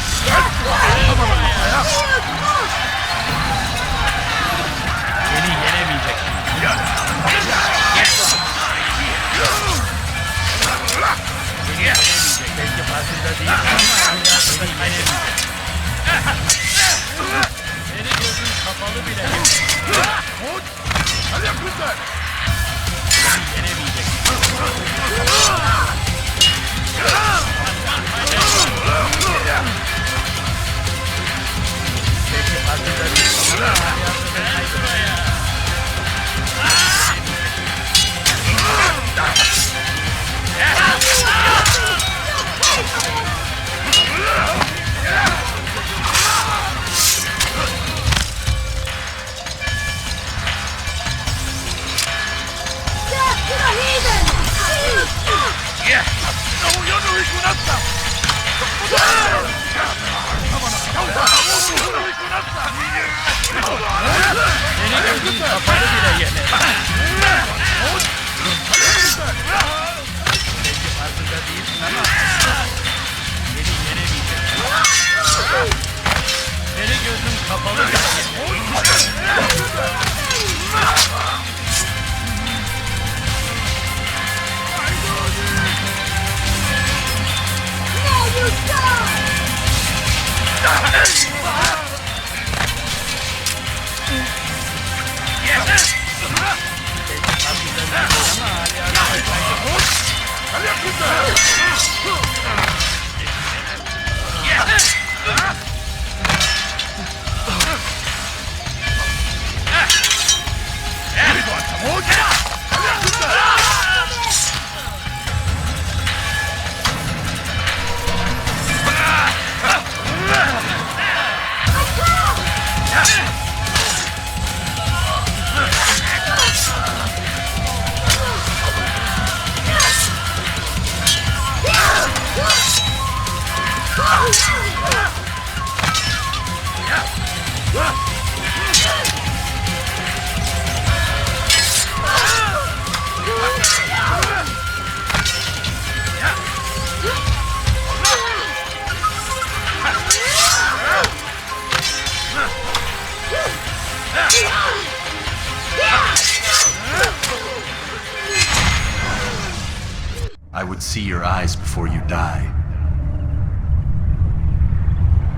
Speaker 5: I would see your eyes before you die.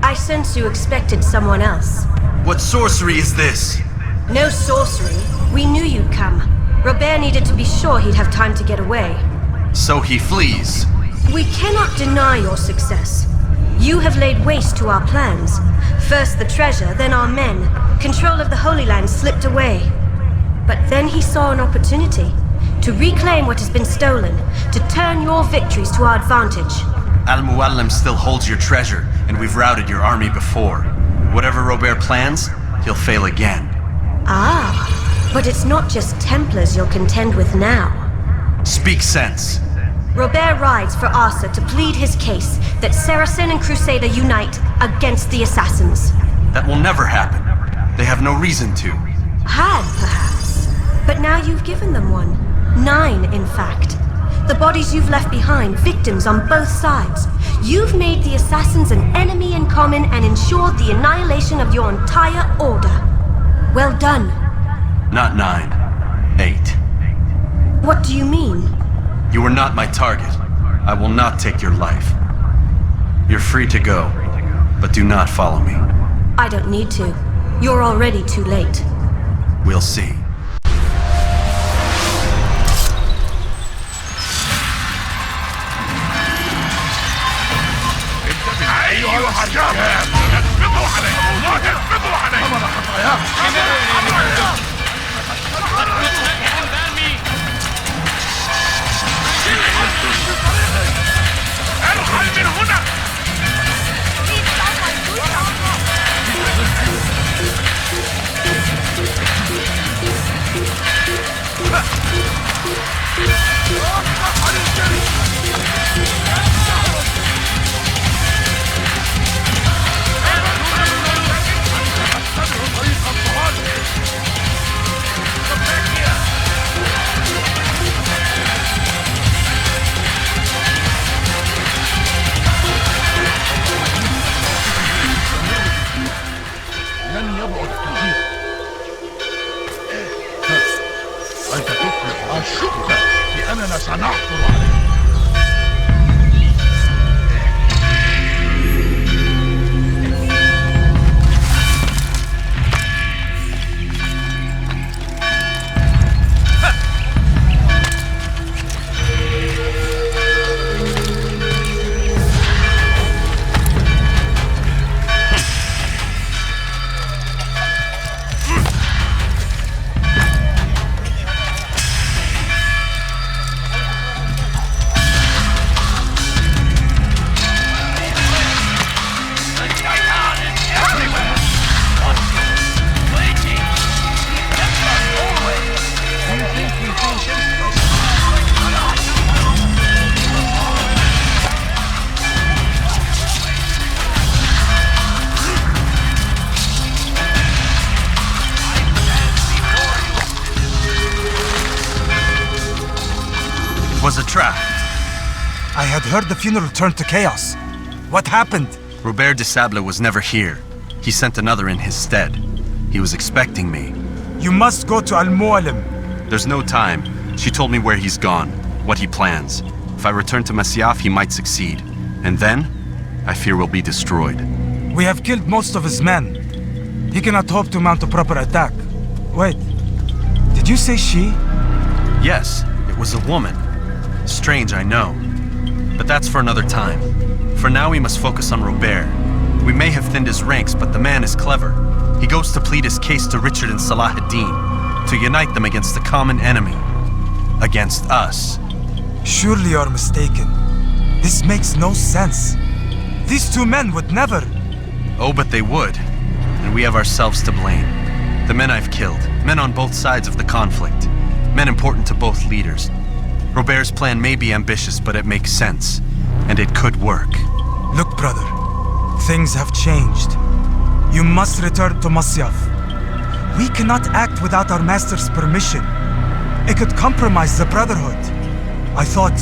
Speaker 21: I sense you expected someone else.
Speaker 5: What sorcery is this?
Speaker 21: No sorcery. We knew you'd come. Robert needed to be sure he'd have time to get away.
Speaker 5: So he flees.
Speaker 21: We cannot deny your success. You have laid waste to our plans. First the treasure, then our men. Control of the Holy Land slipped away. But then he saw an opportunity to reclaim what has been stolen, to turn your victories to our advantage.
Speaker 5: Al-Muallim still holds your treasure, and we've routed your army before. Whatever Robert plans, he'll fail again.
Speaker 21: Ah, but it's not just Templars you'll contend with now.
Speaker 5: Speak sense.
Speaker 21: Robert rides for Arsa to plead his case that Saracen and Crusader unite against the Assassins.
Speaker 5: That will never happen. They have no reason to.
Speaker 21: Had, perhaps. But now you've given them one. 9, in fact. The bodies you've left behind, victims on both sides. You've made the Assassins an enemy in common and ensured the annihilation of your entire order. Well done.
Speaker 5: Not 9. 8.
Speaker 21: What do you mean?
Speaker 5: You were not my target. I will not take your life. You're free to go, but do not follow me.
Speaker 21: I don't need to. You're already too late.
Speaker 5: We'll see.
Speaker 3: أيها الرجال اثبتوا عليه لا تثبتوا عليه حمل خطاياك ارحل من هنا لن يبعد كثير أنت تفلح الشك بأننا سنعثر عليه
Speaker 5: Was a trap.
Speaker 13: I had heard the funeral turned to chaos. What happened?
Speaker 5: Robert de Sable was never here. He sent another in his stead. He was expecting me.
Speaker 13: You must go to Al-Muallim.
Speaker 5: There's no time. She told me where he's gone, what he plans. If I return to Masyaf, he might succeed. And then, I fear we'll be destroyed.
Speaker 13: We have killed most of his men. He cannot hope to mount a proper attack. Wait, did you say she?
Speaker 5: Yes, it was a woman. Strange, I know. But that's for another time. For now, we must focus on Robert. We may have thinned his ranks, but the man is clever. He goes to plead his case to Richard and Salah ad-Din, to unite them against the common enemy. Against us.
Speaker 13: Surely you're mistaken. This makes no sense. These two men would never...
Speaker 5: Oh, but they would. and we have ourselves to blame. The men I've killed, men on both sides of the conflict, men important to both leaders. Robert's plan may be ambitious, but it makes sense, and it could work.
Speaker 13: Look, brother, things have changed. You must return to Masyaf. We cannot act without our master's permission. It could compromise the Brotherhood. I thought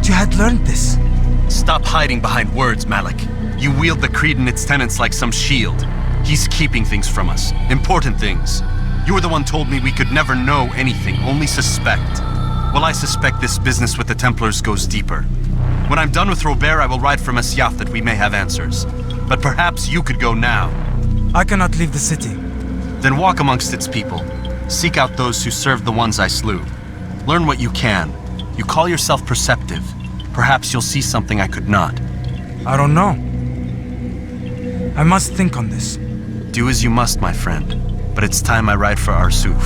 Speaker 13: you had learned this.
Speaker 5: Stop hiding behind words, Malik. You wield the creed and its tenets like some shield. He's keeping things from us. Important things. You were the one told me we could never know anything, only suspect. Well, I suspect this business with the Templars goes deeper. When I'm done with Robert, I will ride for Masyaf that we may have answers. But perhaps you could go now.
Speaker 13: I cannot leave the city.
Speaker 5: Then walk amongst its people. Seek out those who served the ones I slew. Learn what you can. You call yourself perceptive. Perhaps you'll see something I could not.
Speaker 13: I don't know. I must think on this.
Speaker 5: Do as you must, my friend. But it's time I ride for Arsuf.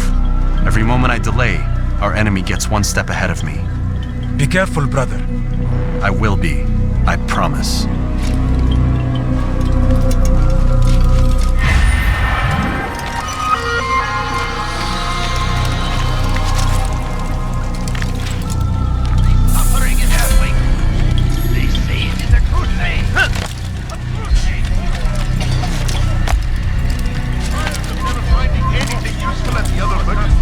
Speaker 5: Every moment I delay, our enemy gets one step ahead of me.
Speaker 13: Be careful, brother.
Speaker 5: I will be. I promise.
Speaker 18: Suffering is happening. They say it is a crusade. A crusade.
Speaker 14: Never finding anything useful at the other merchant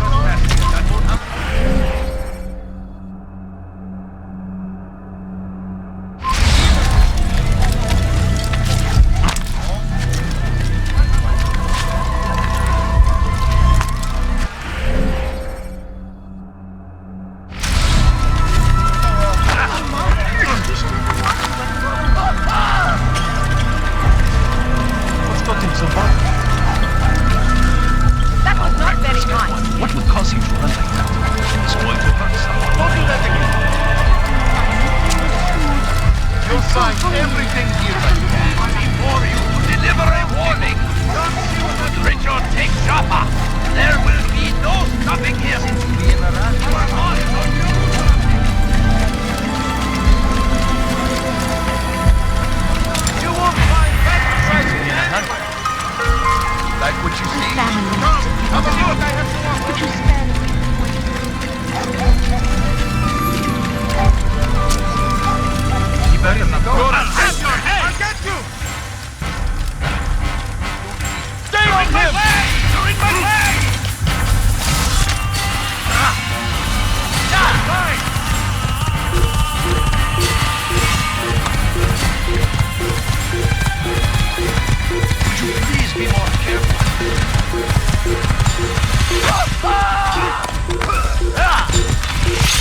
Speaker 3: That was not very nice.
Speaker 18: What would cause him to run like that? He's going to hurt someone.
Speaker 14: Don't do that again. You'll find everything here that you need.
Speaker 18: Before you deliver a warning. Richard, take Jaffa. There will be no stopping him. You are on.
Speaker 14: You won't find that treasure anywhere. Like what you see? Come and look, I have to walk.
Speaker 15: Could you spare me?
Speaker 14: You better not go. I'll get your head! I'll get you! Stay with him!
Speaker 18: You're in my way! Would you please be more careful?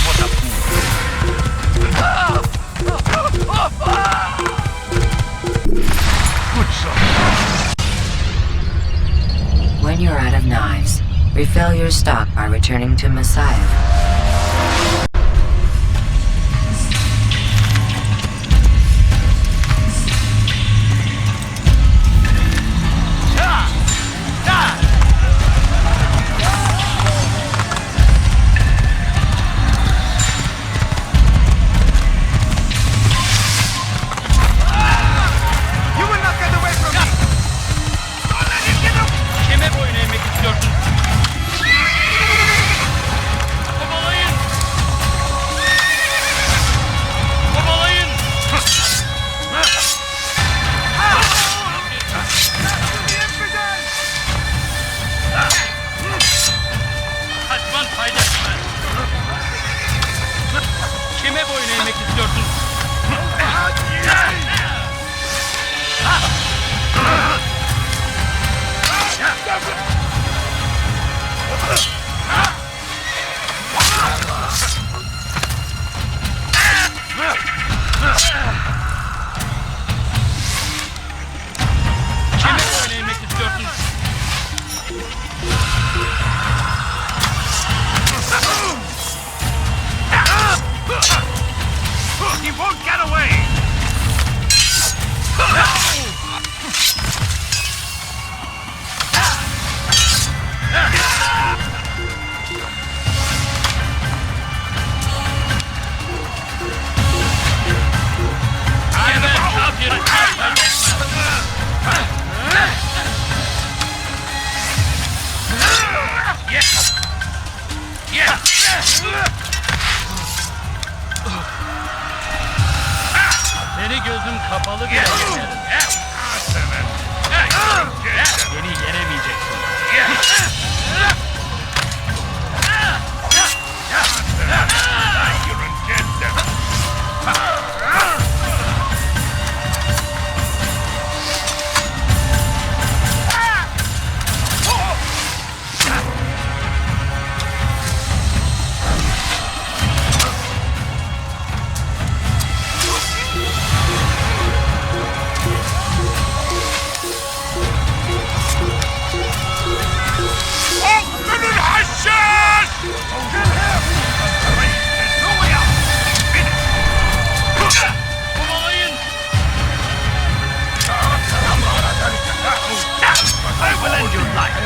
Speaker 18: What a Good son.
Speaker 7: When you're out of knives, refill your stock by returning to Messiah.
Speaker 18: He won't get away!
Speaker 12: Kapalı bile yenerim. Beni yenemeyeceksin. I will end your life.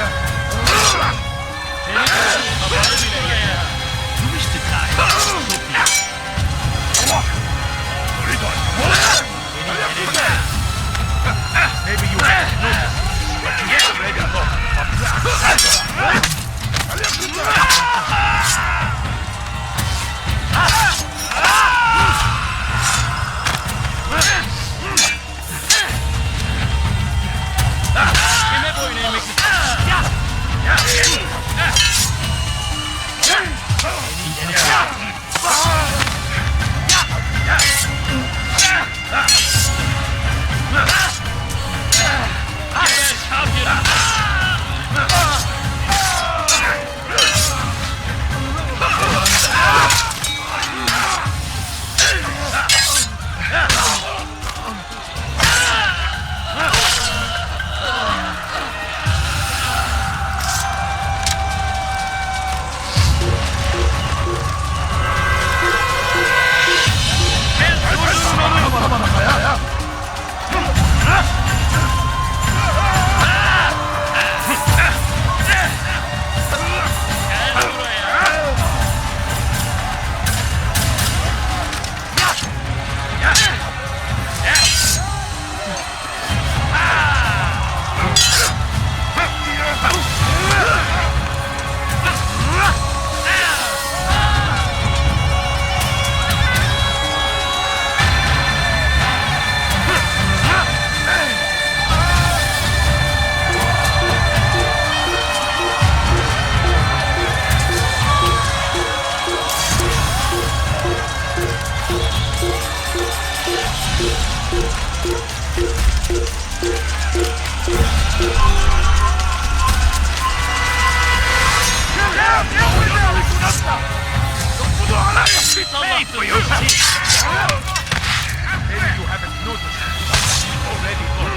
Speaker 12: You wish to die. Maybe you haven't noticed, but you already Kime boyun eğmek Pay for your sins. Maybe you haven't noticed. Already gone.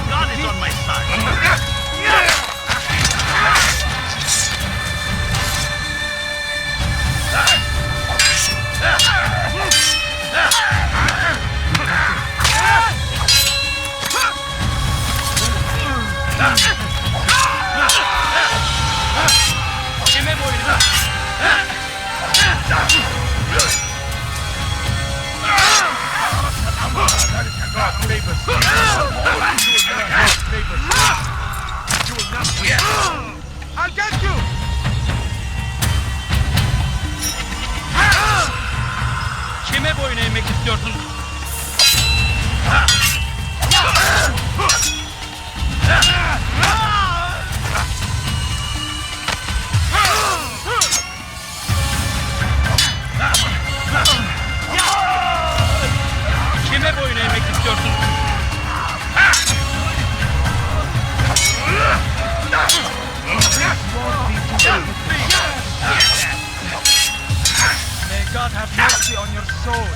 Speaker 12: God is on my side. Kime boyun? I'll get you! Kime boyun eğmek istiyorsun? Kime boyun eğmek istiyorsun? May God have mercy on your soul.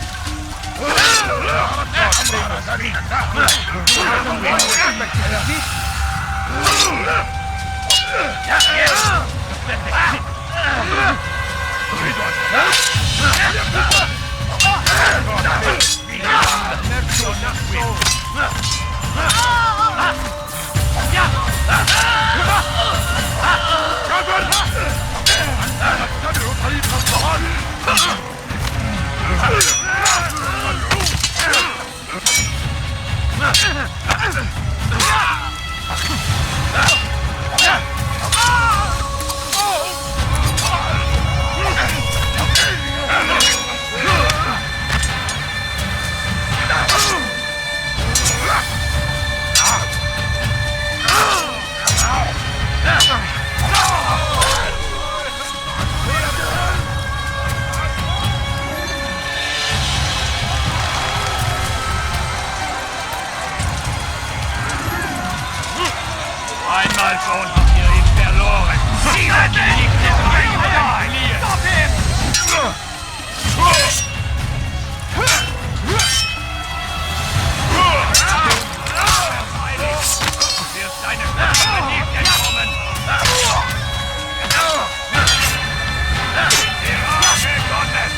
Speaker 1: Einmal schon habt ihr ihn verloren. Stop him! Wirst deine Schwester nicht entkommen. Die Rache Gottes!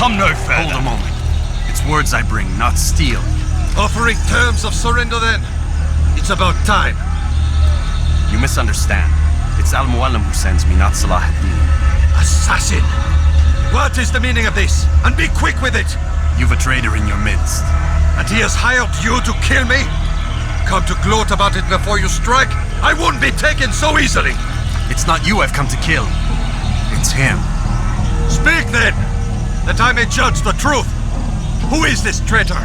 Speaker 5: Come no further. Hold a moment. It's words I bring, not steel.
Speaker 4: Offering terms of surrender then. It's about time.
Speaker 5: You misunderstand. It's Al-Mualim who sends me, not Salah ad-Din.
Speaker 4: Assassin! What is the meaning of this? And be quick with it!
Speaker 5: You've a traitor in your midst.
Speaker 4: And he has hired you to kill me? Come to gloat about it before you strike? I won't be taken so easily!
Speaker 5: It's not you I've come to kill. It's him.
Speaker 4: Speak then! That I may judge the truth! Who is this traitor?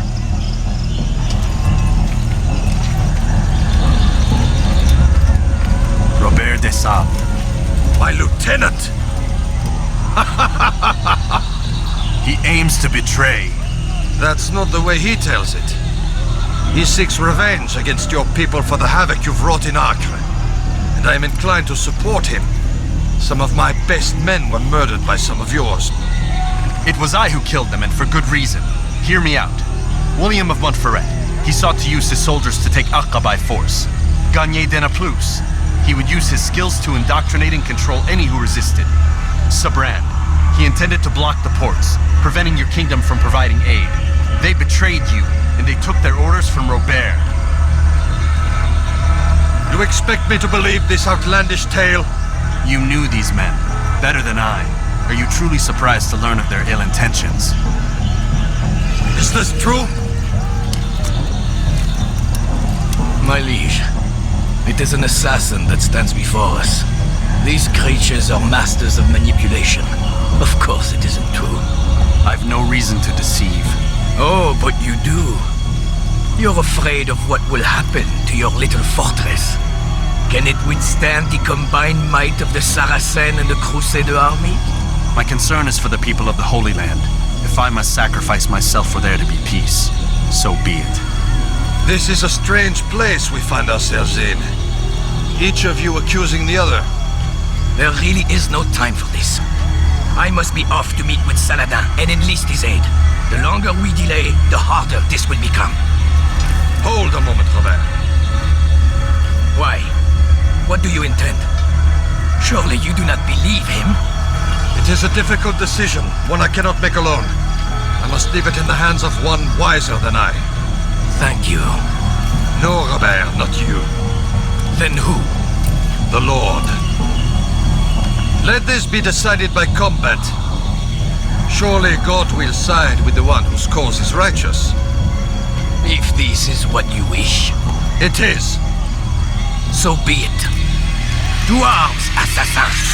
Speaker 5: Robert de Sable.
Speaker 4: My lieutenant!
Speaker 5: He aims to betray.
Speaker 4: That's not the way he tells it. He seeks revenge against your people for the havoc you've wrought in Acre. And I am inclined to support him. Some of my best men were murdered by some of yours.
Speaker 5: It was I who killed them, and for good reason. Hear me out. William of Montferrat. He sought to use his soldiers to take Acre by force. Gagné de Naplouse. He would use his skills to indoctrinate and control any who resisted. Sabrand. He intended to block the ports, preventing your kingdom from providing aid. They betrayed you, and they took their orders from Robert.
Speaker 4: You expect me to believe this outlandish tale?
Speaker 5: You knew these men, better than I. Are you truly surprised to learn of their ill intentions?
Speaker 4: Is this true?
Speaker 18: My liege, it is an assassin that stands before us. These creatures are masters of manipulation. Of course it isn't true.
Speaker 5: I've no reason to deceive.
Speaker 18: Oh, but you do. You're afraid of what will happen to your little fortress. Can it withstand the combined might of the Saracen and the Crusader army?
Speaker 5: My concern is for the people of the Holy Land. If I must sacrifice myself for there to be peace, so be it.
Speaker 4: This is a strange place we find ourselves in. Each of you accusing the other.
Speaker 18: There really is no time for this. I must be off to meet with Saladin and enlist his aid. The longer we delay, the harder this will become.
Speaker 4: Hold a moment, Robert.
Speaker 18: Why? What do you intend? Surely you do not believe him?
Speaker 4: It is a difficult decision, one I cannot make alone. I must leave it in the hands of one wiser than I.
Speaker 18: Thank you.
Speaker 4: No, Robert, not you.
Speaker 18: Then who?
Speaker 4: The Lord. Let this be decided by combat. Surely God will side with the one whose cause is righteous.
Speaker 18: If this is what you wish.
Speaker 4: It is.
Speaker 18: So be it. To arms, assassins!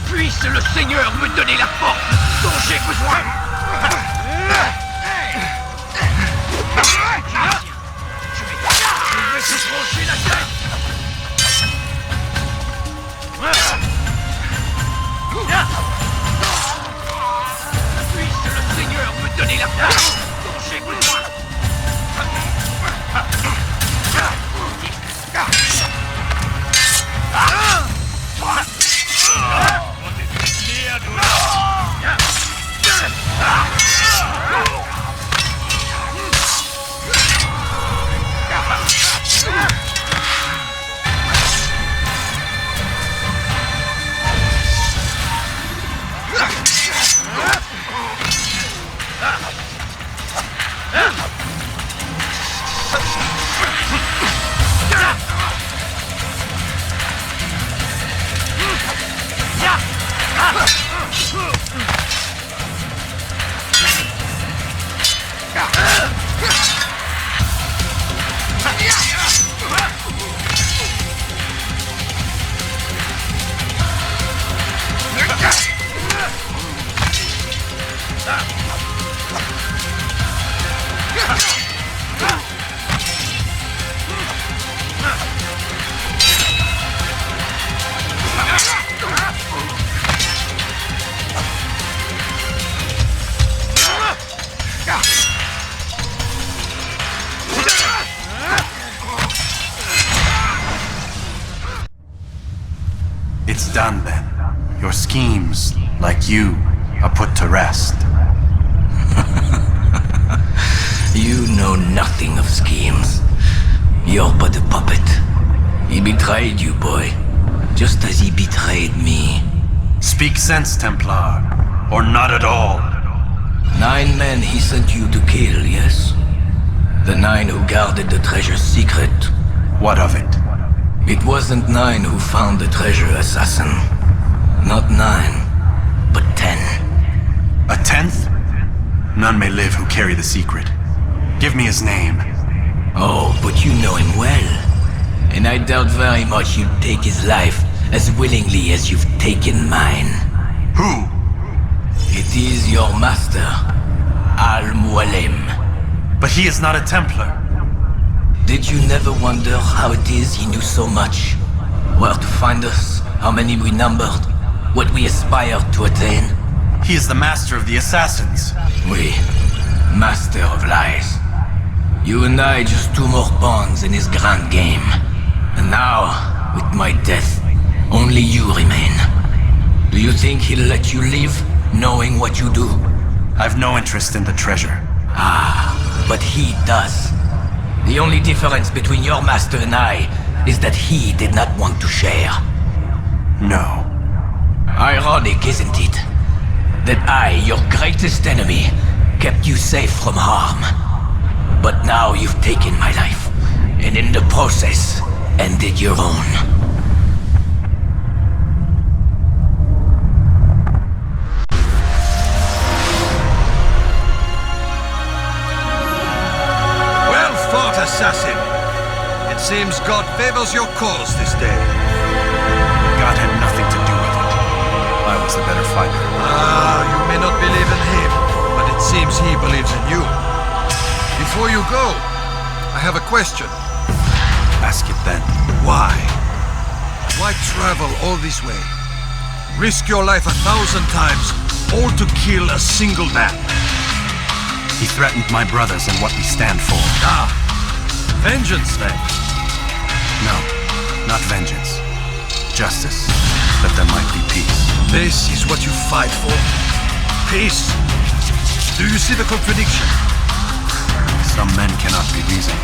Speaker 3: Puisse le Seigneur me donner la force dont j'ai besoin. Je vais te trancher la tête. Puisse le Seigneur me donner la force dont j'ai besoin.
Speaker 5: It's done then. Your schemes, like you, are put to rest.
Speaker 18: You know nothing of schemes. You're but a puppet. He betrayed you, boy. Just as he betrayed me.
Speaker 5: Speak sense, Templar. Or not at all.
Speaker 18: 9 men he sent you to kill, yes? The 9 who guarded the treasure's secret.
Speaker 5: What of it?
Speaker 18: It wasn't 9 who found the treasure, assassin. Not 9, but 10.
Speaker 5: A 10th? None may live who carry the secret. Give me his name.
Speaker 18: Oh, but you know him well. And I doubt very much you'd take his life as willingly as you've taken mine.
Speaker 5: Who?
Speaker 18: It is your master, Al-Mualim.
Speaker 5: But he is not a Templar.
Speaker 18: Did you never wonder how it is he knew so much? Where to find us, how many we numbered, what we aspired to attain?
Speaker 5: He is the master of the assassins.
Speaker 18: Oui, master of lies. You and I just 2 more pawns in his grand game. And now, with my death, only you remain. Do you think he'll let you live, knowing what you do?
Speaker 5: I've no interest in the treasure.
Speaker 18: Ah, but he does. The only difference between your master and I is that he did not want to share.
Speaker 5: No.
Speaker 18: Ironic, isn't it? That I, your greatest enemy, kept you safe from harm. But now you've taken my life, and in the process, ended your own.
Speaker 4: Well fought, assassin. It seems God favors your cause this day.
Speaker 5: God had nothing to do with it. I was the better fighter.
Speaker 4: Ah, you may not believe in him, but it seems he believes in you. Before you go, I have a question.
Speaker 5: Ask it then.
Speaker 4: Why? Why travel all this way? Risk your life 1,000 times, all to kill a single man.
Speaker 5: He threatened my brothers and what we stand for.
Speaker 4: Ah, vengeance then?
Speaker 5: No, not vengeance. Justice, that there might be peace.
Speaker 4: This is what you fight for? Peace? Do you see the contradiction?
Speaker 5: Some men cannot be reasoned.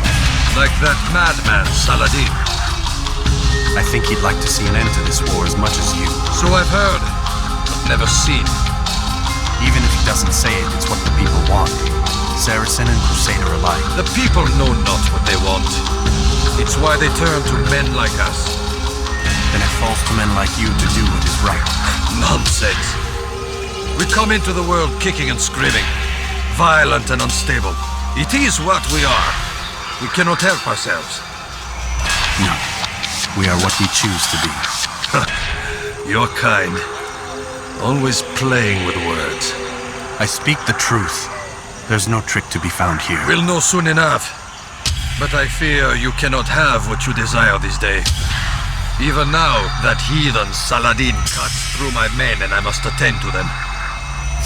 Speaker 4: Like that madman, Saladin.
Speaker 5: I think he'd like to see an end to this war as much as you.
Speaker 4: So I've heard, but never seen.
Speaker 5: He Even if he doesn't say it, it's what the people want. Saracen and Crusader alike.
Speaker 4: The people know not what they want. It's why they turn to men like us.
Speaker 5: Then it falls to men like you to do what is right.
Speaker 4: Nonsense. We come into the world kicking and screaming, violent and unstable. It is what we are. We cannot help ourselves.
Speaker 5: No. We are what we choose to be.
Speaker 4: Your kind. Always playing with words.
Speaker 5: I speak the truth. There's no trick to be found here.
Speaker 4: We'll know soon enough. But I fear you cannot have what you desire this day. Even now, that heathen Saladin cuts through my men and I must attend to them.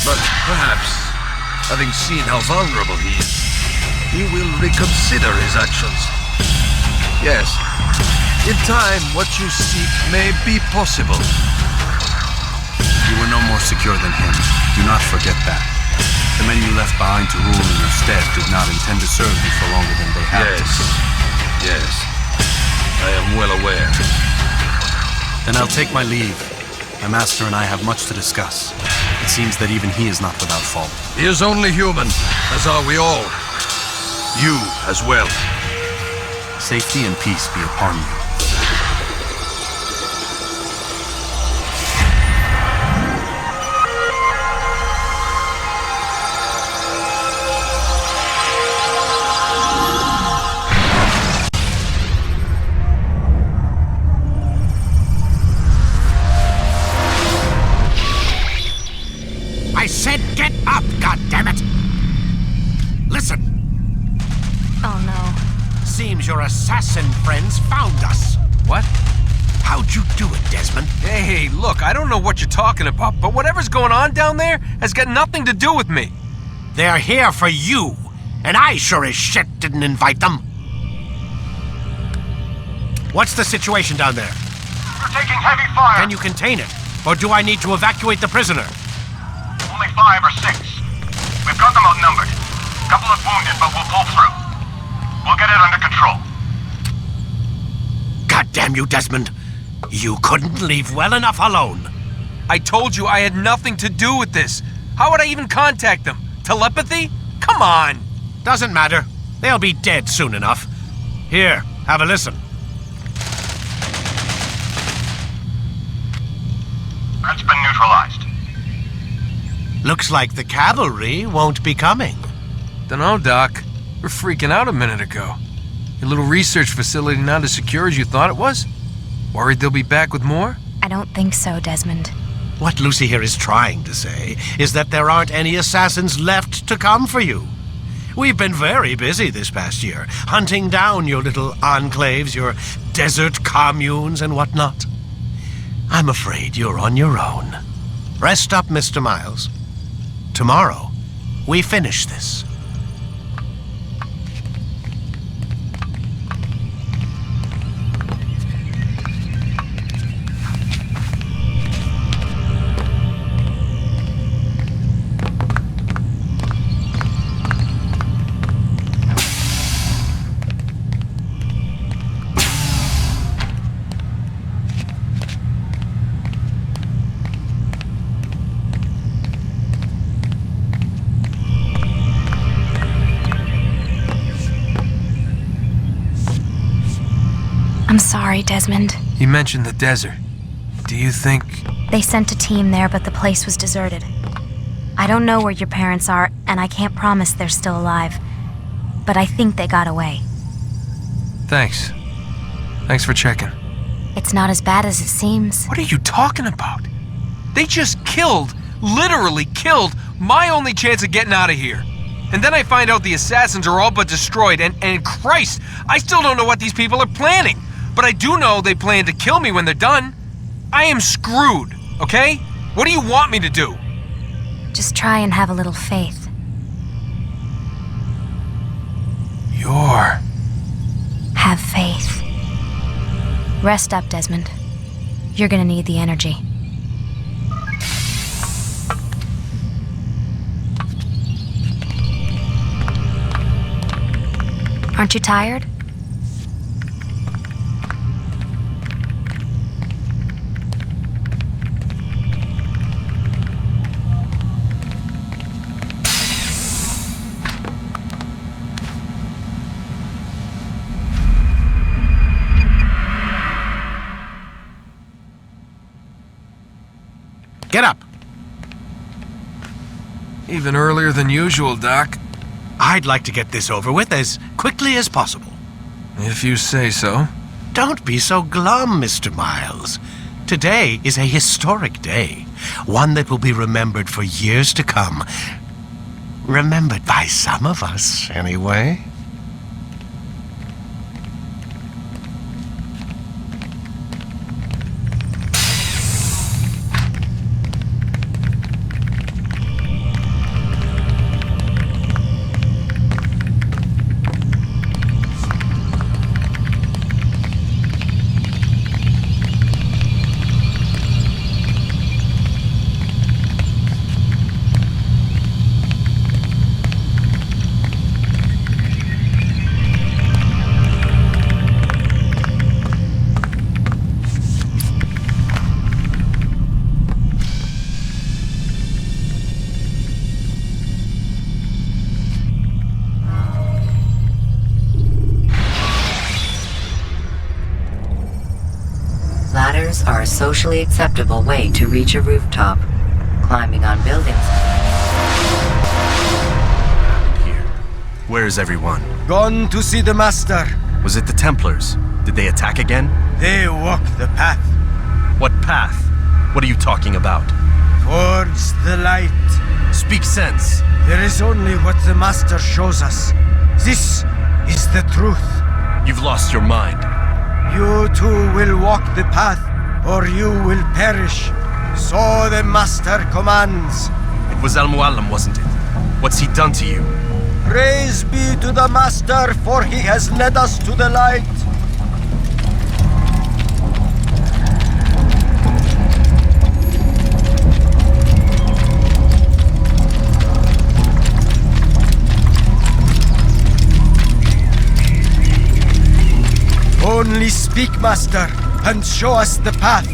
Speaker 4: But perhaps, having seen how vulnerable he is, he will reconsider his actions. Yes, in time, what you seek may be possible.
Speaker 5: You were no more secure than him. Do not forget that. The men you left behind to rule in your stead did not intend to serve you for longer than they have to.
Speaker 4: Yes. I am well aware.
Speaker 5: Then I'll take my leave. My master and I have much to discuss. It seems that even he is not without fault.
Speaker 4: He is only human, as are we all. You as well.
Speaker 5: Safety and peace be upon you.
Speaker 8: I said get up, goddammit! Listen.
Speaker 9: Oh no.
Speaker 8: Seems your assassin friends found us.
Speaker 10: What?
Speaker 8: How'd you do it, Desmond?
Speaker 10: Hey, look, I don't know what you're talking about, but whatever's going on down there has got nothing to do with me.
Speaker 8: They're here for you, and I sure as shit didn't invite them. What's the situation down there?
Speaker 11: We're taking heavy fire.
Speaker 8: Can you contain it? Or do I need to evacuate the prisoner?
Speaker 11: Only 5 or 6. We've got them outnumbered. Couple of wounded, but we'll pull through. We'll get it under control.
Speaker 8: God damn you, Desmond. You couldn't leave well enough alone.
Speaker 10: I told you I had nothing to do with this. How would I even contact them? Telepathy? Come on.
Speaker 8: Doesn't matter. They'll be dead soon enough. Here, have a listen.
Speaker 11: That's been neutralized.
Speaker 8: Looks like the cavalry won't be coming.
Speaker 10: Dunno, Doc. We're freaking out a minute ago. Your little research facility not as secure as you thought it was? Worried they'll be back with more?
Speaker 9: I don't think so, Desmond.
Speaker 8: What Lucy here is trying to say is that there aren't any assassins left to come for you. We've been very busy this past year, hunting down your little enclaves, your desert communes and whatnot. I'm afraid you're on your own. Rest up, Mr. Miles. Tomorrow, we finish this.
Speaker 9: I'm sorry, Desmond.
Speaker 10: You mentioned the desert. Do you think...
Speaker 9: They sent a team there, but the place was deserted. I don't know where your parents are, and I can't promise they're still alive. But I think they got away.
Speaker 10: Thanks. Thanks for checking.
Speaker 9: It's not as bad as it seems.
Speaker 10: What are you talking about? They just killed, literally killed, my only chance of getting out of here. And then I find out the assassins are all but destroyed, and Christ, I still don't know what these people are planning. But I do know they plan to kill me when they're done. I am screwed, okay? What do you want me to do?
Speaker 9: Just try and have a little faith. Have faith. Rest up, Desmond. You're gonna need the energy. Aren't you tired?
Speaker 8: Get up!
Speaker 10: Even earlier than usual, Doc.
Speaker 8: I'd like to get this over with as quickly as possible.
Speaker 10: If you say so.
Speaker 8: Don't be so glum, Mr. Miles. Today is a historic day. One that will be remembered for years to come. Remembered by some of us, anyway.
Speaker 7: Ladders are a socially acceptable way to reach a rooftop. Climbing on buildings.
Speaker 5: Where is everyone?
Speaker 2: Gone to see the Master.
Speaker 5: Was it the Templars? Did they attack again?
Speaker 2: They walk the path.
Speaker 5: What path? What are you talking about?
Speaker 2: Towards the light.
Speaker 5: Speak sense.
Speaker 2: There is only what the Master shows us. This is the truth.
Speaker 5: You've lost your mind.
Speaker 2: You too will walk the path, or you will perish. So the Master commands.
Speaker 5: It was Al-Mualim, wasn't it? What's he done to you?
Speaker 2: Praise be to the Master, for he has led us to the light. Only speak, Master, and show us the path.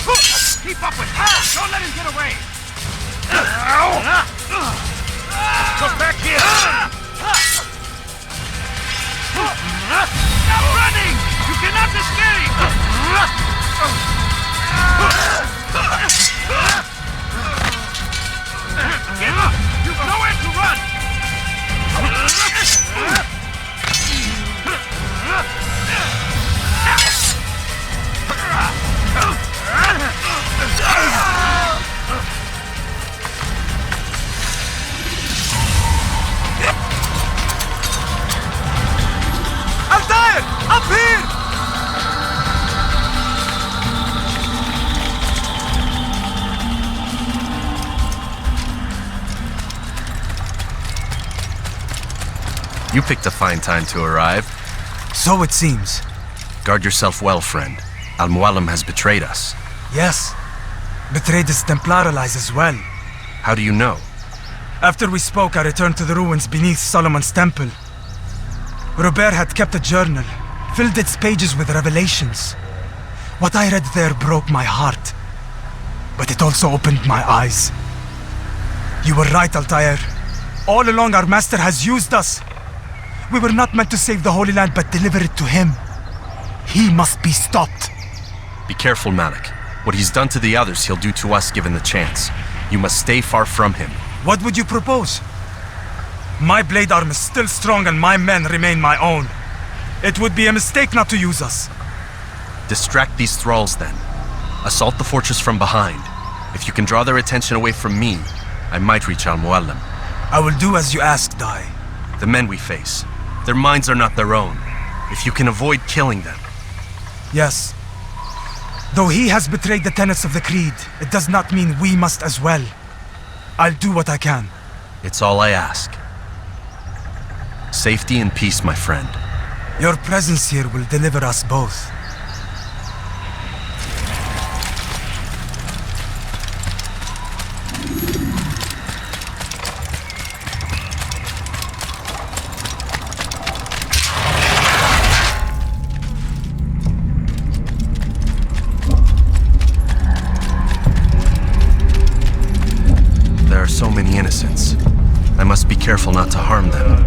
Speaker 3: Keep up with him! Don't let him get away! Come back here! Stop running! You cannot escape! Give up! You've nowhere to run!
Speaker 13: Altair! Up here!
Speaker 5: You picked a fine time to arrive.
Speaker 13: So it seems.
Speaker 5: Guard yourself well, friend. Al-Mualim has betrayed us.
Speaker 13: Yes. Betrayed his Templar allies as well.
Speaker 5: How do you know?
Speaker 13: After we spoke, I returned to the ruins beneath Solomon's temple. Robert had kept a journal, filled its pages with revelations. What I read there broke my heart. But it also opened my eyes. You were right, Altair. All along our master has used us. We were not meant to save the Holy Land, but deliver it to him. He must be stopped.
Speaker 5: Be careful, Malik. What he's done to the others, he'll do to us given the chance. You must stay far from him.
Speaker 13: What would you propose? My blade arm is still strong and my men remain my own. It would be a mistake not to use us.
Speaker 5: Distract these thralls then. Assault the fortress from behind. If you can draw their attention away from me, I might reach Al-Mualim.
Speaker 13: I will do as you ask, Dai.
Speaker 5: The men we face, their minds are not their own. If you can avoid killing them.
Speaker 13: Yes. Though he has betrayed the tenets of the Creed, it does not mean we must as well. I'll do what I can.
Speaker 5: It's all I ask. Safety and peace, my friend.
Speaker 13: Your presence here will deliver us both.
Speaker 5: There are so many innocents. I must be careful not to harm them.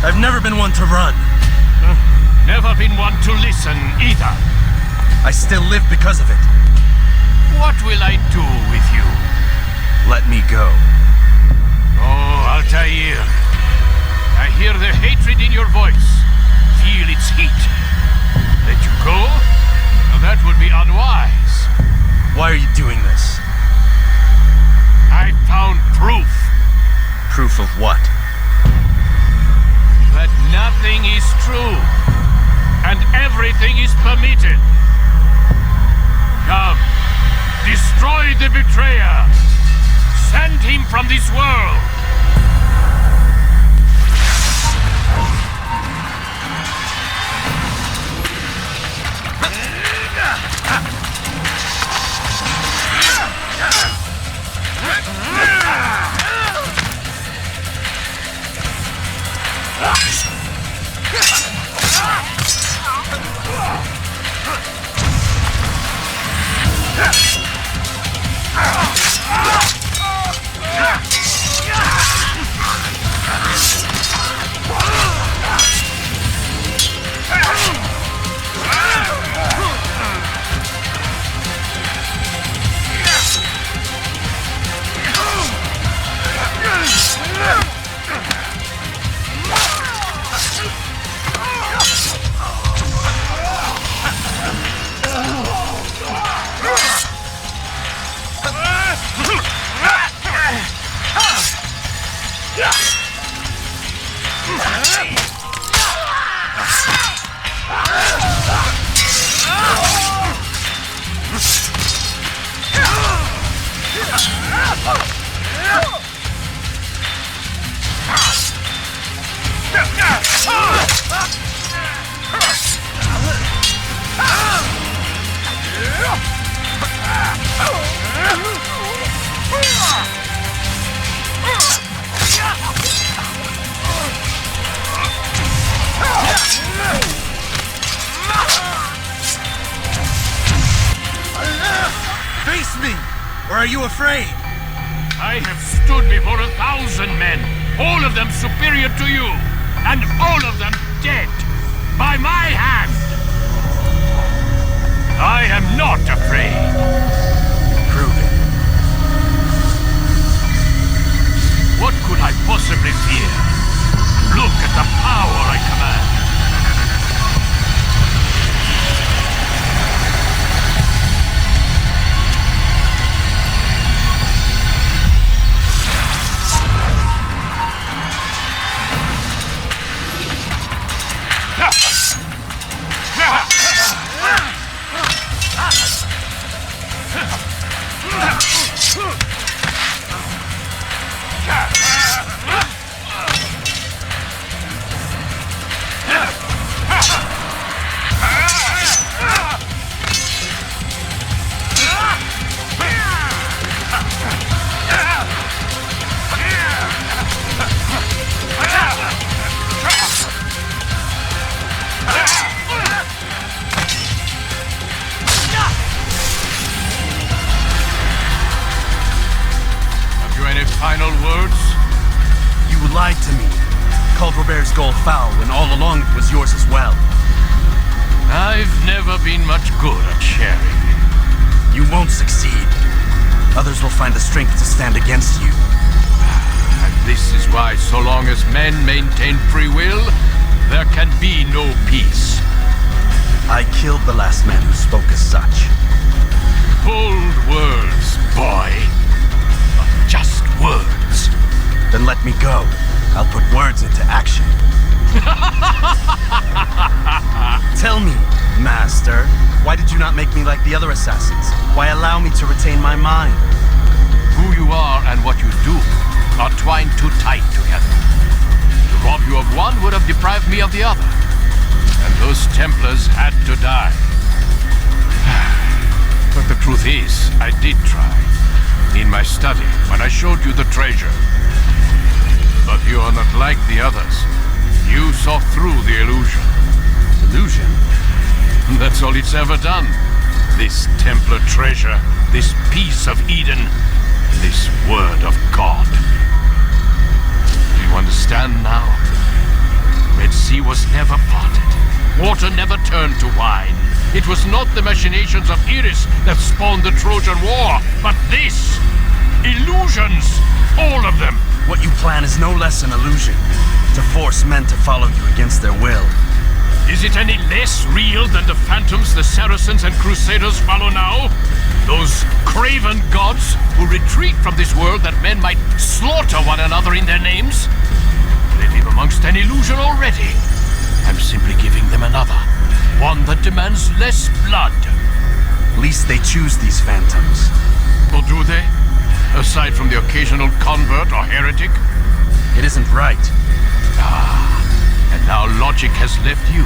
Speaker 1: I've never been one to run.
Speaker 3: Never been one to listen either.
Speaker 5: I still live because of it.
Speaker 3: What will I do with you?
Speaker 5: Let me go.
Speaker 3: Oh, Altair. I hear the hatred in your voice. Feel its heat. Let you go? Now that would be unwise.
Speaker 5: Why are you doing this?
Speaker 3: I found proof.
Speaker 5: Proof of what?
Speaker 3: That nothing is true, and everything is permitted. Come, destroy the betrayer. Send him from this world.
Speaker 8: face me? Or are you afraid?
Speaker 3: I have stood before 1,000 men, all of them superior to you, and all of them dead, by my hand. I am not afraid.
Speaker 8: Prove it.
Speaker 3: What could I possibly fear? Look at the power I command. Final words?
Speaker 5: You lied to me. Called Robert's goal foul when all along it was yours as well.
Speaker 3: I've never been much good at sharing.
Speaker 5: You won't succeed. Others will find the strength to stand against you.
Speaker 3: And this is why, so long as men maintain free will, there can be no peace.
Speaker 5: I killed the last man who spoke as such.
Speaker 3: Bold words, boy. Just words.
Speaker 5: Then let me go. I'll put words into action. Tell me, Master, why did you not make me like the other assassins? Why allow me to retain my mind?
Speaker 3: Who you are and what you do are twined too tight together. To rob you of one would have deprived me of the other. And those Templars had to die. But the truth is, I did try. In my study, when I showed you the treasure. But you are not like the others. You saw through the illusion.
Speaker 5: Illusion?
Speaker 3: That's all it's ever done. This Templar treasure, this piece of Eden, this word of God. Do you understand now? Red Sea was never parted. Water never turned to wine. It was not the machinations of Iris that spawned the Trojan War, but this! Illusions! All of them!
Speaker 5: What you plan is no less an illusion. To force men to follow you against their will.
Speaker 3: Is it any less real than the phantoms the Saracens and Crusaders follow now? Those craven gods who retreat from this world that men might slaughter one another in their names? They live amongst an illusion already. I'm simply giving them another. One that demands less blood.
Speaker 5: At least they choose these phantoms.
Speaker 3: Or do they? Aside from the occasional convert or heretic?
Speaker 5: It isn't right.
Speaker 3: Ah, and now logic has left you.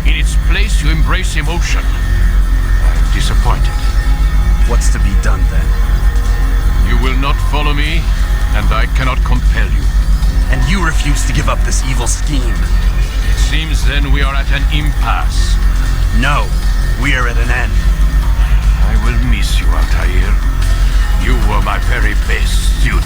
Speaker 3: In its place, you embrace emotion. I'm disappointed.
Speaker 5: What's to be done then?
Speaker 3: You will not follow me, and I cannot compel you.
Speaker 5: And you refuse to give up this evil scheme.
Speaker 3: It seems then we are at an impasse.
Speaker 5: No, we are at an end.
Speaker 3: I will miss you, Altair. You were my very best student.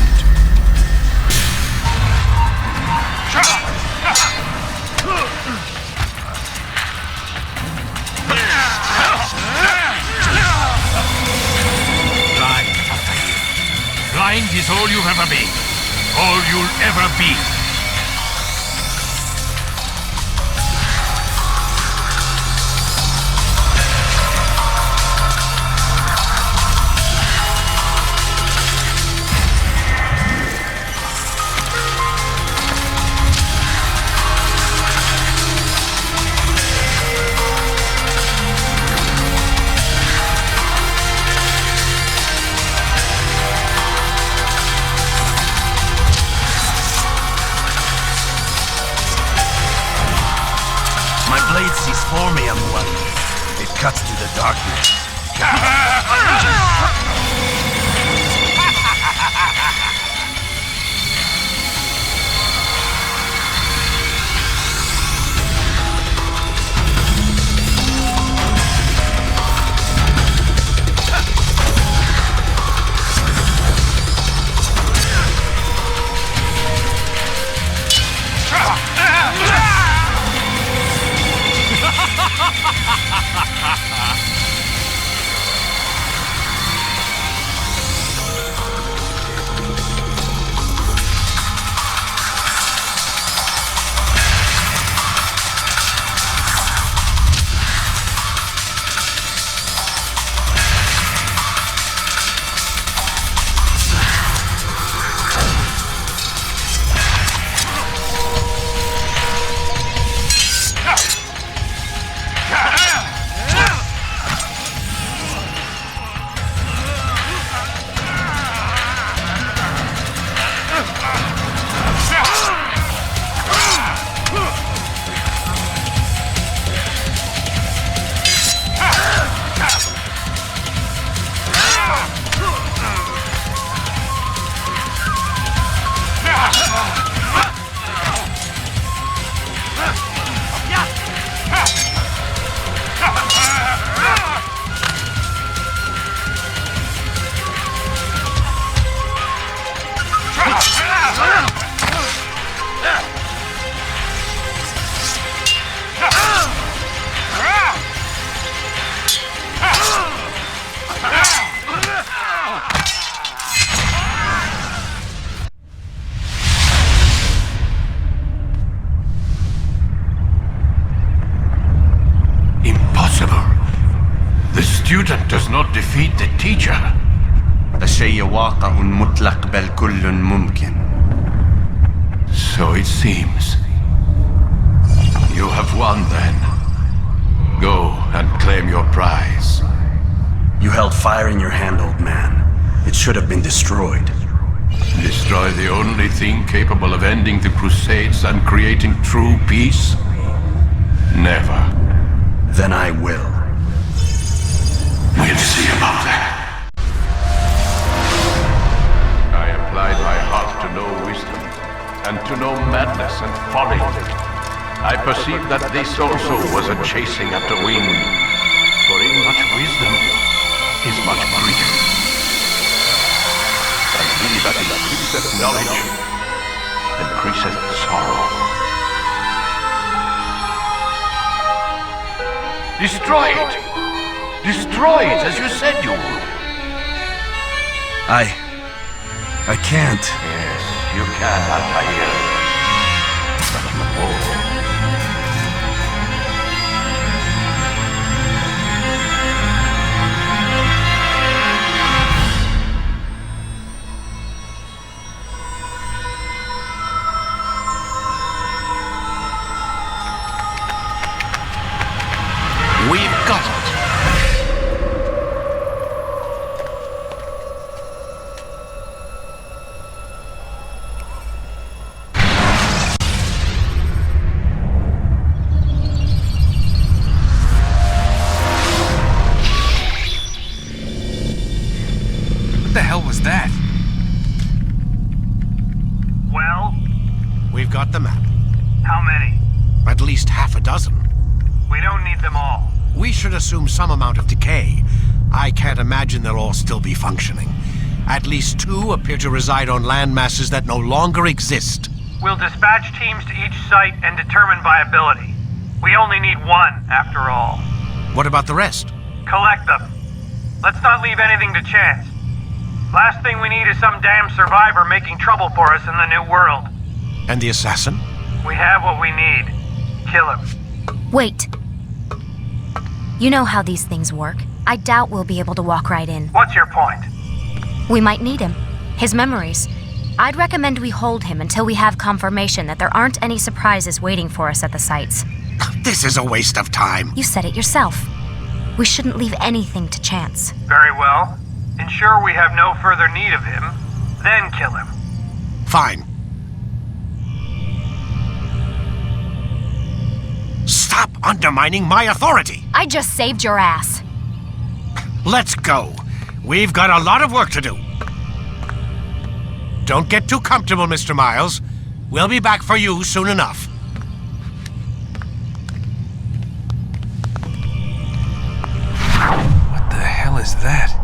Speaker 3: Blind, Altair. Blind is all you've ever been. All you'll ever be.
Speaker 5: Sees for me on the one. It cuts through the darkness.
Speaker 3: does not defeat the teacher.
Speaker 5: الشيء واقع مطلق بل كل ممكن.
Speaker 3: So it seems. You have won then. Go and claim your prize.
Speaker 5: You held fire in your hand, old man. It should have been destroyed.
Speaker 3: Destroy the only thing capable of ending the Crusades and creating true peace? Never.
Speaker 5: Then I will.
Speaker 3: We'll see about that. I applied my heart to know wisdom, and to know madness and folly. I perceived that this also was a chasing after wind, for in much wisdom is much grief. And he that increaseth knowledge increaseth sorrow. Destroy it! Destroy it as you said you would!
Speaker 5: I can't.
Speaker 3: Yes, you can, Altair. But you won't.
Speaker 8: We've got it.
Speaker 10: What the hell was that?
Speaker 11: Well?
Speaker 8: We've got the map.
Speaker 11: How many?
Speaker 8: At least half a dozen.
Speaker 11: We don't need them all.
Speaker 8: We should assume some amount of decay. I can't imagine they'll all still be functioning. At least 2 appear to reside on land masses that no longer exist.
Speaker 11: We'll dispatch teams to each site and determine viability. We only need 1, after all.
Speaker 8: What about the rest?
Speaker 11: Collect them. Let's not leave anything to chance. Last thing we need is some damn survivor making trouble for us in the new world.
Speaker 8: And the assassin?
Speaker 11: We have what we need. Kill him.
Speaker 9: Wait. You know how these things work. I doubt we'll be able to walk right in.
Speaker 11: What's your point?
Speaker 9: We might need him. His memories. I'd recommend we hold him until we have confirmation that there aren't any surprises waiting for us at the sites.
Speaker 8: This is a waste of time.
Speaker 9: You said it yourself. We shouldn't leave anything to chance.
Speaker 11: Very well. Ensure we have no further need of him, then kill him.
Speaker 8: Fine. Stop undermining my authority!
Speaker 9: I just saved your ass.
Speaker 8: Let's go. We've got a lot of work to do. Don't get too comfortable, Mr. Miles. We'll be back for you soon enough.
Speaker 10: What the hell is that?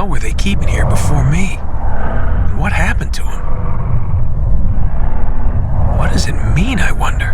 Speaker 10: Were they keeping here before me? And what happened to him? What does it mean, I wonder?